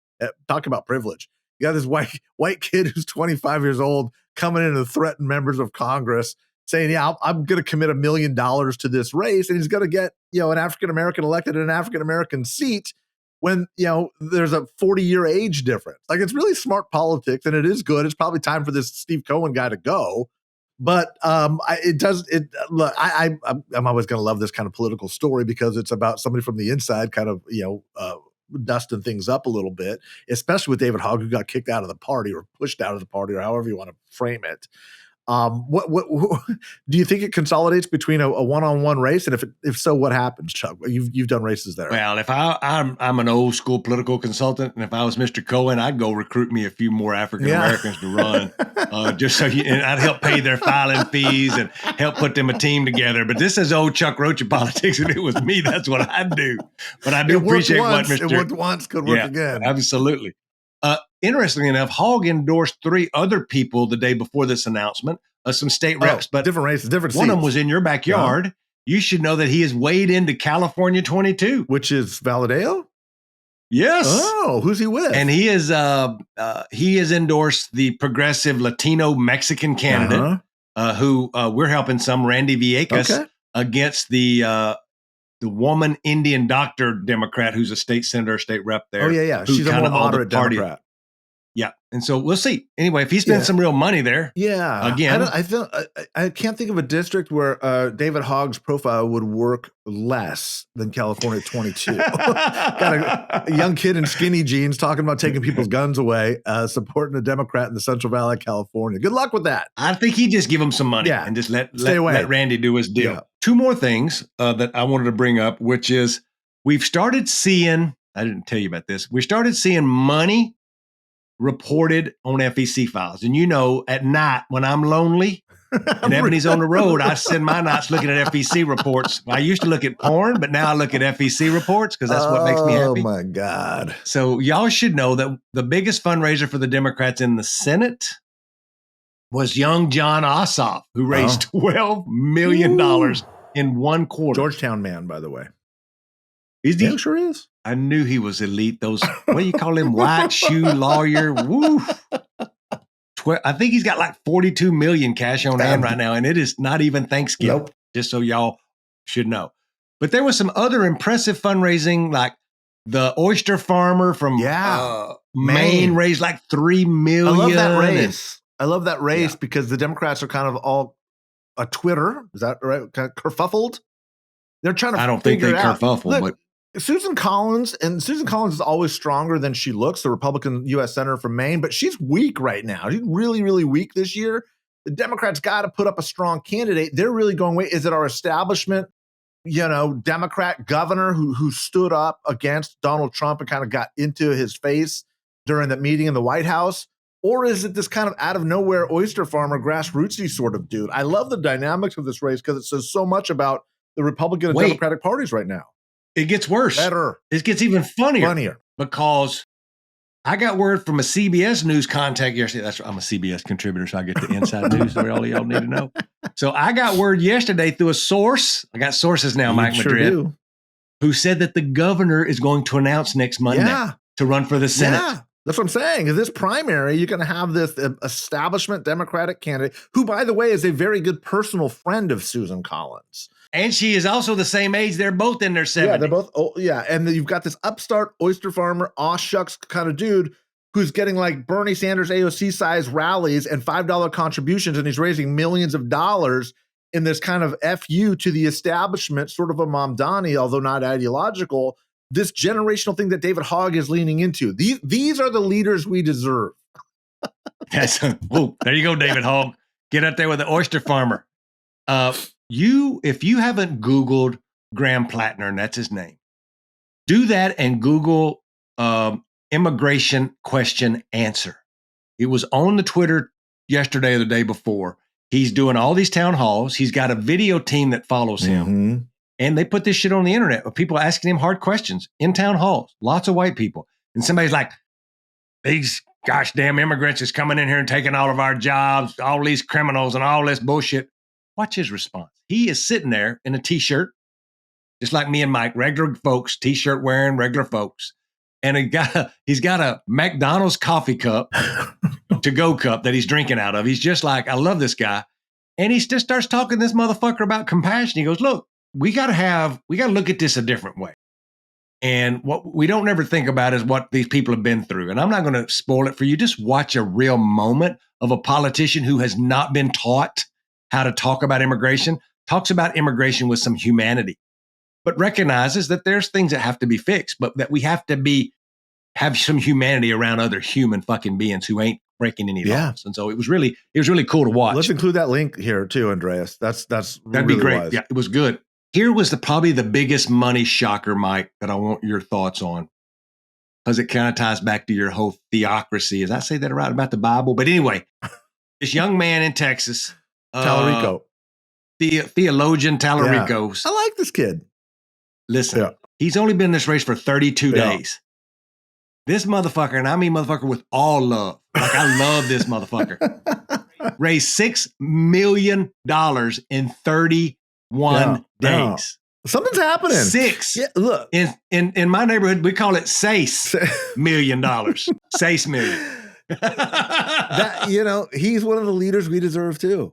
Talk about privilege. You got this white kid who's 25 years old coming in to threaten members of Congress, saying, I'm going to commit $1 million to this race, and he's going to get, an African-American elected in an African-American seat when, there's a 40-year age difference. Like, it's really smart politics, and it is good. It's probably time for this Steve Cohen guy to go. But I'm always going to love this kind of political story because it's about somebody from the inside kind of, dusting things up a little bit, especially with David Hogg, who got kicked out of the party or pushed out of the party or however you want to frame it. What do you think it consolidates between a one-on-one race? And if so, what happens, Chuck? You've done races there. Well, if I'm an old school political consultant, and if I was Mr. Cohen, I'd go recruit me a few more African Americans to run, just so and I'd help pay their filing fees and help put them a team together. But this is old Chuck Rocha politics. If it was me, that's what I'd do. But I do appreciate what Mr. It worked once, could work again. Absolutely. Interestingly enough, Hogg endorsed 3 other people the day before this announcement, some state reps, but different races, different one seats. of them was in your backyard. Yeah. You should know that he has weighed into California 22, which is Valadeo. Yes. Oh, who's he with? And he has endorsed the progressive Latino Mexican candidate who we're helping some, Randy Villegas, against the woman Indian doctor Democrat who's a state senator, state rep there. Oh yeah. She's a more moderate Democrat. Yeah, and so we'll see. Anyway, if he spends some real money there, again, I can't think of a district where David Hogg's profile would work less than California 22. Got a young kid in skinny jeans talking about taking people's guns away, supporting a Democrat in the Central Valley of California. Good luck with that. I think he just give him some money and just let Randy do his deal. Yeah. 2 more things that I wanted to bring up, which is we've started seeing. I didn't tell you about this. We started seeing money reported on FEC files. And at night when I'm lonely and Ebony's on the road, I spend my nights looking at FEC reports. I used to look at porn, but now I look at FEC reports because that's what makes me happy. Oh my God. So y'all should know that the biggest fundraiser for the Democrats in the Senate was young Jon Ossoff, who raised $12 million in one quarter. Georgetown man, by the way. Is he? Yeah, sure is. I knew he was elite. Those, what do you call him? White shoe lawyer. Woo. I think he's got like 42 million cash on hand right now, and it is not even Thanksgiving. Nope. Just so y'all should know. But there was some other impressive fundraising, like the oyster farmer from Maine raised like $3 million. I love that race. I love that race because the Democrats are kind of all a Twitter. Is that right? Kind of kerfuffled. They're trying to. I don't think they kerfuffle, Look, but Susan Collins is always stronger than she looks, the Republican U.S. Senator from Maine, but she's weak right now. She's really, really weak this year. The Democrats got to put up a strong candidate. They're really going, wait, is it our establishment, Democrat governor who stood up against Donald Trump and kind of got into his face during that meeting in the White House? Or is it this kind of out of nowhere oyster farmer, grassrootsy sort of dude? I love the dynamics of this race because it says so much about the Republican and Democratic parties right now. It gets worse. Better. It gets even funnier. Because I got word from a CBS News contact yesterday. I'm a CBS contributor, so I get the inside news that all y'all need to know. So I got word yesterday through a source. I got sources now, Mike Madrid, who said that the governor is going to announce next Monday to run for the Senate. Yeah. That's what I'm saying. In this primary, you're going to have this establishment Democratic candidate who, by the way, is a very good personal friend of Susan Collins. And she is also the same age. They're both in their 70s. Yeah, they're both. Oh, yeah. And then you've got this upstart oyster farmer, aw shucks kind of dude who's getting like Bernie Sanders AOC size rallies and $5 contributions. And he's raising millions of dollars in this kind of FU to the establishment, sort of a Mamdani, although not ideological, this generational thing that David Hogg is leaning into. These are the leaders we deserve. There you go, David Hogg. Get up there with the oyster farmer. If you haven't Googled Graham Plattner, and that's his name, do that and Google immigration question answer. It was on the Twitter yesterday or the day before. He's doing all these town halls. He's got a video team that follows him. And they put this shit on the internet of people asking him hard questions in town halls, lots of white people. And somebody's like, these gosh damn immigrants is coming in here and taking all of our jobs, all these criminals and all this bullshit. Watch his response. He is sitting there in a t-shirt, just like me and Mike, regular folks, t-shirt wearing regular folks. And he's got a McDonald's coffee cup, to-go cup that he's drinking out of. He's just like, I love this guy. And he just starts talking to this motherfucker about compassion. He goes, look, we got to look at this a different way. And what we don't ever think about is what these people have been through. And I'm not going to spoil it for you. Just watch a real moment of a politician who has not been taught how to talk about immigration, talks about immigration with some humanity, but recognizes that there's things that have to be fixed, but that we have to have some humanity around other human fucking beings who ain't breaking any laws. And so it was really cool to watch. Let's include that link here too, Andreas. That'd really be great. Wise. Yeah, it was good. Here was probably the biggest money shocker, Mike, that I want your thoughts on, because it kind of ties back to your whole theocracy. As I say that right about the Bible, but anyway, this young man in Texas, Tallarico, theologian Tallarico. I like this kid. Listen, he's only been in this race for 32 days. This motherfucker, and I mean motherfucker with all love, like I love this motherfucker, raised $6 million in 31 days. Something's happening. Look, in my neighborhood, we call it $6 million. $6 million. He's one of the leaders we deserve too.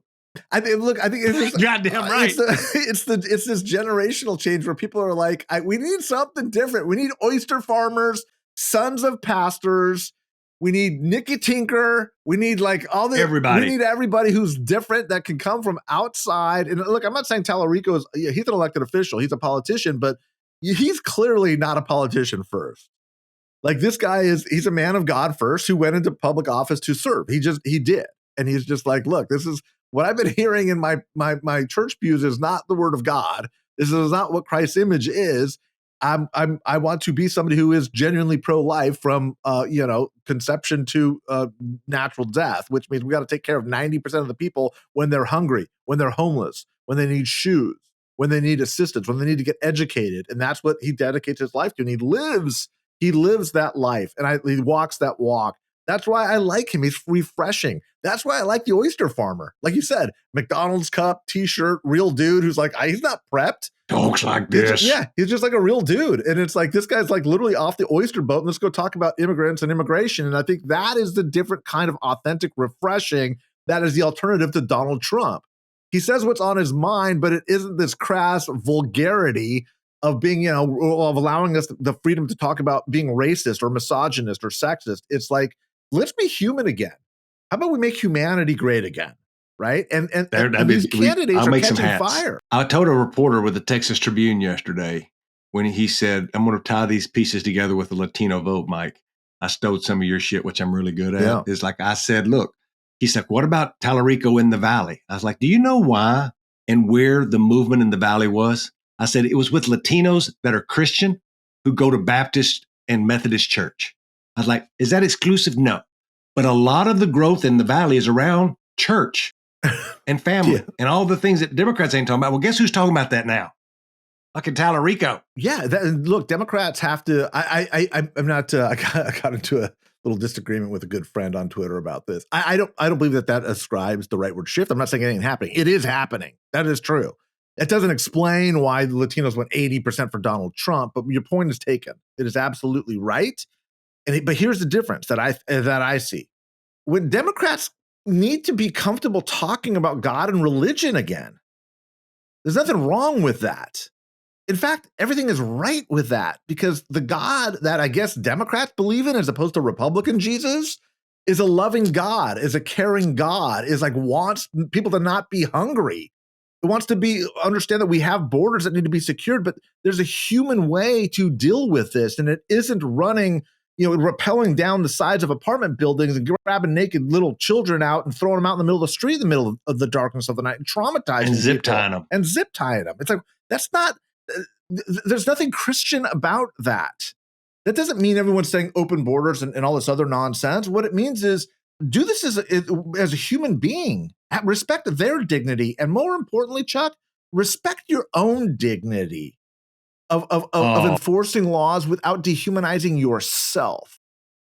I think it's just, goddamn right. It's this generational change where people are like, we need something different. We need oyster farmers, sons of pastors. We need Nicky Tinker. We need everybody. We need everybody who's different that can come from outside. And look, I'm not saying Tallarico he's an elected official. He's a politician, but he's clearly not a politician first. Like this guy he's a man of God first who went into public office to serve. He did. And he's just like, look, this is what I've been hearing in my church pews is not the word of God. This is not what Christ's image is. I want to be somebody who is genuinely pro-life from conception to natural death, which means we got to take care of 90% of the people when they're hungry, when they're homeless, when they need shoes, when they need assistance, when they need to get educated. And that's what he dedicates his life to. And he lives that life. And he walks that walk That's why I like him. He's refreshing. That's why I like the oyster farmer. Like you said, McDonald's cup, t-shirt, real dude who's like, he's not prepped. Talks like this. He's just like a real dude. And it's like, this guy's like literally off the oyster boat. And let's go talk about immigrants and immigration. And I think that is the different kind of authentic, refreshing. That is the alternative to Donald Trump. He says what's on his mind, but it isn't this crass vulgarity of being, of allowing us the freedom to talk about being racist or misogynist or sexist. It's like, let's be human again. How about we make humanity great again? Right. And these candidates are catching fire. I told a reporter with the Texas Tribune yesterday when he said, I'm going to tie these pieces together with the Latino vote, Mike. I stole some of your shit, which I'm really good at. Yeah. It's like I said, look, he's like, what about Tallarico in the Valley? I was like, do you know why and where the movement in the Valley was? I said, it was with Latinos that are Christian who go to Baptist and Methodist church. I was like, is that exclusive? No. But a lot of the growth in the Valley is around church and family and all the things that Democrats ain't talking about. Well, guess who's talking about that now? Fucking Tallarico. Yeah. Look, Democrats have to, I'm not, I got into a little disagreement with a good friend on Twitter about this. I don't believe that ascribes the rightward shift. I'm not saying anything happening. It is happening. That is true. It doesn't explain why the Latinos went 80% for Donald Trump, but your point is taken. It is absolutely right. But here's the difference that I see. When Democrats need to be comfortable talking about God and religion again, there's nothing wrong with that. In fact, everything is right with that, because the God that I guess Democrats believe in, as opposed to Republican Jesus, is a loving God, is a caring God, is like wants people to not be hungry. It wants to understand that we have borders that need to be secured, but there's a human way to deal with this, and it isn't running, rappelling down the sides of apartment buildings and grabbing naked little children out and throwing them out in the middle of the street in the middle of the darkness of the night and traumatizing and zip tying them. And zip tying them. It's like, that's not, there's nothing Christian about that. That doesn't mean everyone's saying open borders and all this other nonsense. What it means is do this as a human being, respect their dignity, and more importantly, Chuck, respect your own dignity of enforcing laws without dehumanizing yourself.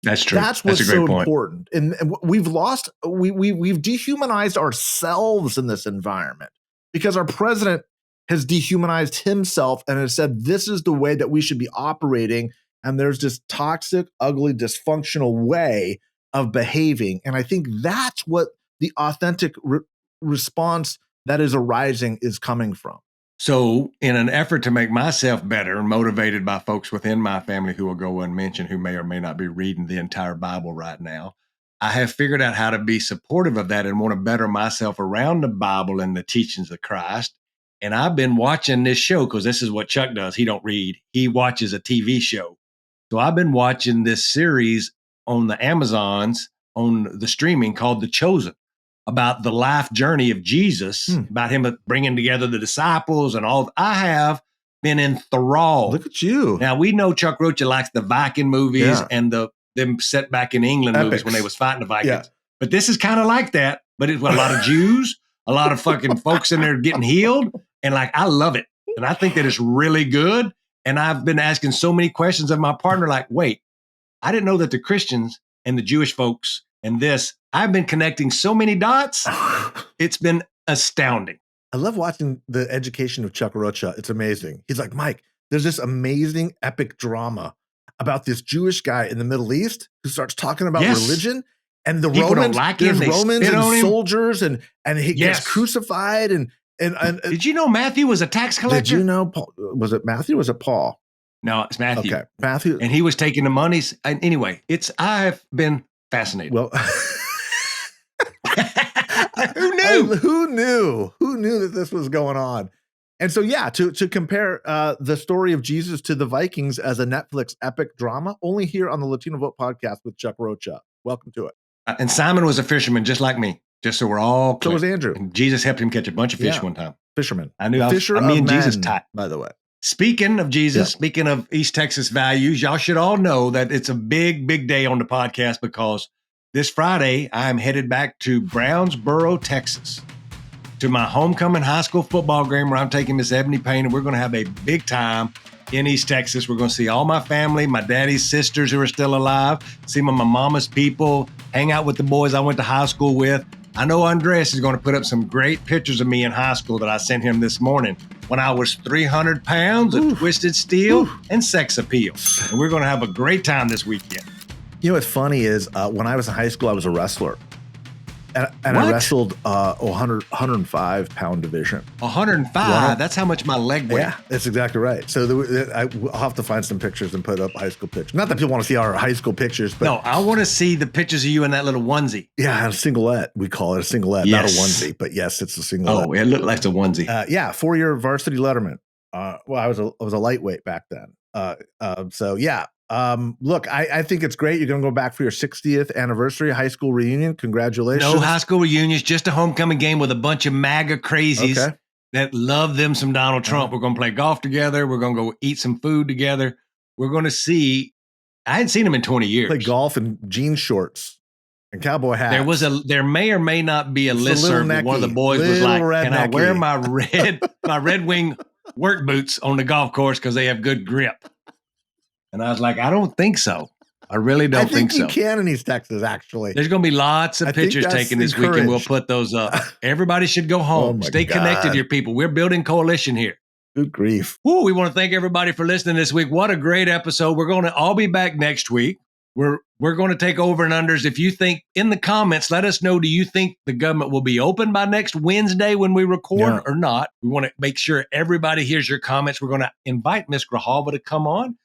That's true. That's what's a great so point. important. And we've dehumanized ourselves in this environment because our president has dehumanized himself and has said this is the way that we should be operating. And there's this toxic, ugly, dysfunctional way of behaving. And I think that's what the authentic response that is arising is coming from. So in an effort to make myself better, motivated by folks within my family who will go unmentioned, who may or may not be reading the entire Bible right now, I have figured out how to be supportive of that and want to better myself around the Bible and the teachings of Christ. And I've been watching this show because this is what Chuck does. He don't read. He watches a TV show. So I've been watching this series on the Amazons on the streaming called The Chosen, about the life journey of Jesus, about him bringing together the disciples and all. I have been enthralled. Look at you. Now, we know Chuck Rocha likes the Viking movies and them set back in England movies when they was fighting the Vikings. Yeah. But this is kind of like that. But it's a lot of Jews, a lot of fucking folks in there getting healed. And like, I love it. And I think that it's really good. And I've been asking so many questions of my partner, like, wait, I didn't know that the Christians and the Jewish folks and this, I've been connecting so many dots. It's been astounding. I love watching the education of Chuck Rocha. It's amazing. He's like, Mike, there's this amazing epic drama about this Jewish guy in the Middle East who starts talking about religion and the People Romans. Don't like there's him. Romans and soldiers and he gets crucified. And did you know Matthew was a tax collector? Did you know Paul? Was it Matthew? Or was it Paul? No, it's Matthew. Okay, Matthew. And he was taking the monies. And anyway, I've been fascinated. Well, who knew? Who knew that this was going on? And so, to compare the story of Jesus to the Vikings as a Netflix epic drama, only here on the Latino Vote podcast with Chuck Rocha. Welcome to it. And Simon was a fisherman just like me, just so we're all clear. So was Andrew. And Jesus helped him catch a bunch of fish one time. Fisherman. I knew me and Jesus tight. By the way. Speaking of Jesus, speaking of East Texas values, y'all should all know that it's a big, big day on the podcast because this Friday, I'm headed back to Brownsboro, Texas, to my homecoming high school football game where I'm taking Miss Ebony Payne, and we're going to have a big time in East Texas. We're going to see all my family, my daddy's sisters who are still alive, see my mama's people, hang out with the boys I went to high school with. I know Andres is going to put up some great pictures of me in high school that I sent him this morning when I was 300 pounds of twisted steel and sex appeal. And we're going to have a great time this weekend. You know what's funny is when I was in high school, I was a wrestler. And I wrestled 105-pound division. 105? That's how much my leg weighed. Yeah, that's exactly right. So I'll have to find some pictures and put up high school pictures. Not that people want to see our high school pictures, but... No, I want to see the pictures of you in that little onesie. Yeah, a singlet. We call it a singlet, not a onesie. But yes, it's a singlet. Oh, it looked like a onesie. Yeah, 4-year varsity letterman. Well, I was a lightweight back then. So yeah. Look, I think it's great. You're going to go back for your 60th anniversary high school reunion. Congratulations. No high school reunions, just a homecoming game with a bunch of MAGA crazies that love them some Donald Trump. We're going to play golf together. We're going to go eat some food together. We're going to see, I hadn't seen him in 20 years. Play golf in jean shorts and cowboy hats. There may or may not be a listserv where one of the boys was like, can I wear my Red Wing work boots on the golf course because they have good grip? And I was like, I don't think so. I really don't think so. You can in East Texas, actually. There's going to be lots of pictures taken this weekend. We'll put those up. Everybody should go home. Stay connected to your people. We're building coalition here. Good grief. Woo, we want to thank everybody for listening this week. What a great episode. We're going to all be back next week. We're going to take over and unders. If you think, in the comments, let us know, do you think the government will be open by next Wednesday when we record or not? We want to make sure everybody hears your comments. We're going to invite Ms. Grijalva to come on.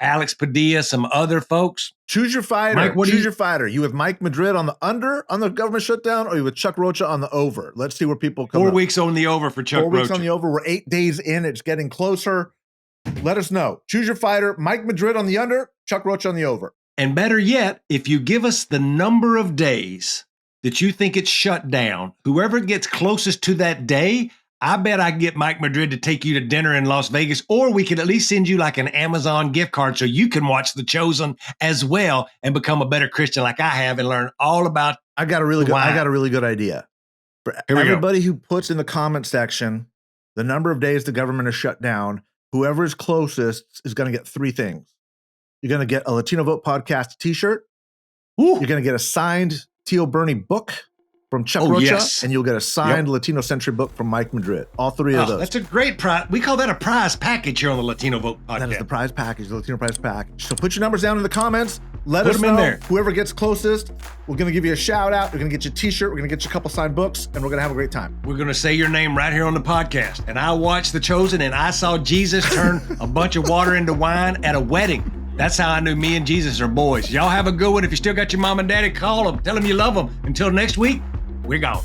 Alex Padilla, some other folks. Choose your fighter. Mike, Choose your fighter. You with Mike Madrid on the under on the government shutdown, or you with Chuck Rocha on the over? Let's see where people come. 4 weeks on the over for Chuck Rocha. 4 weeks on the over. We're 8 days in. It's getting closer. Let us know. Choose your fighter. Mike Madrid on the under, Chuck Rocha on the over. And better yet, if you give us the number of days that you think it's shut down, whoever gets closest to that day, I bet I can get Mike Madrid to take you to dinner in Las Vegas, or we could at least send you like an Amazon gift card so you can watch The Chosen as well and become a better Christian like I have and learn all about. I got a really good idea. For everybody who puts in the comment section the number of days the government is shut down, whoever is closest is going to get 3 things. You're going to get a Latino Vote Podcast t-shirt. You're going to get a signed Tio Bernie book from Chuck Rocha, and you'll get a signed Latino Century book from Mike Madrid. All 3 of those. That's a great prize. We call that a prize package here on the Latino Vote Podcast. That is the prize package, the Latino prize package. So put your numbers down in the comments. Let us know. In there. Whoever gets closest, we're going to give you a shout out. We're going to get you a t-shirt. We're going to get you a couple signed books, and we're going to have a great time. We're going to say your name right here on the podcast. And I watched The Chosen, and I saw Jesus turn a bunch of water into wine at a wedding. That's how I knew me and Jesus are boys. Y'all have a good one. If you still got your mom and daddy, call them. Tell them you love them. Until next week, we're gone.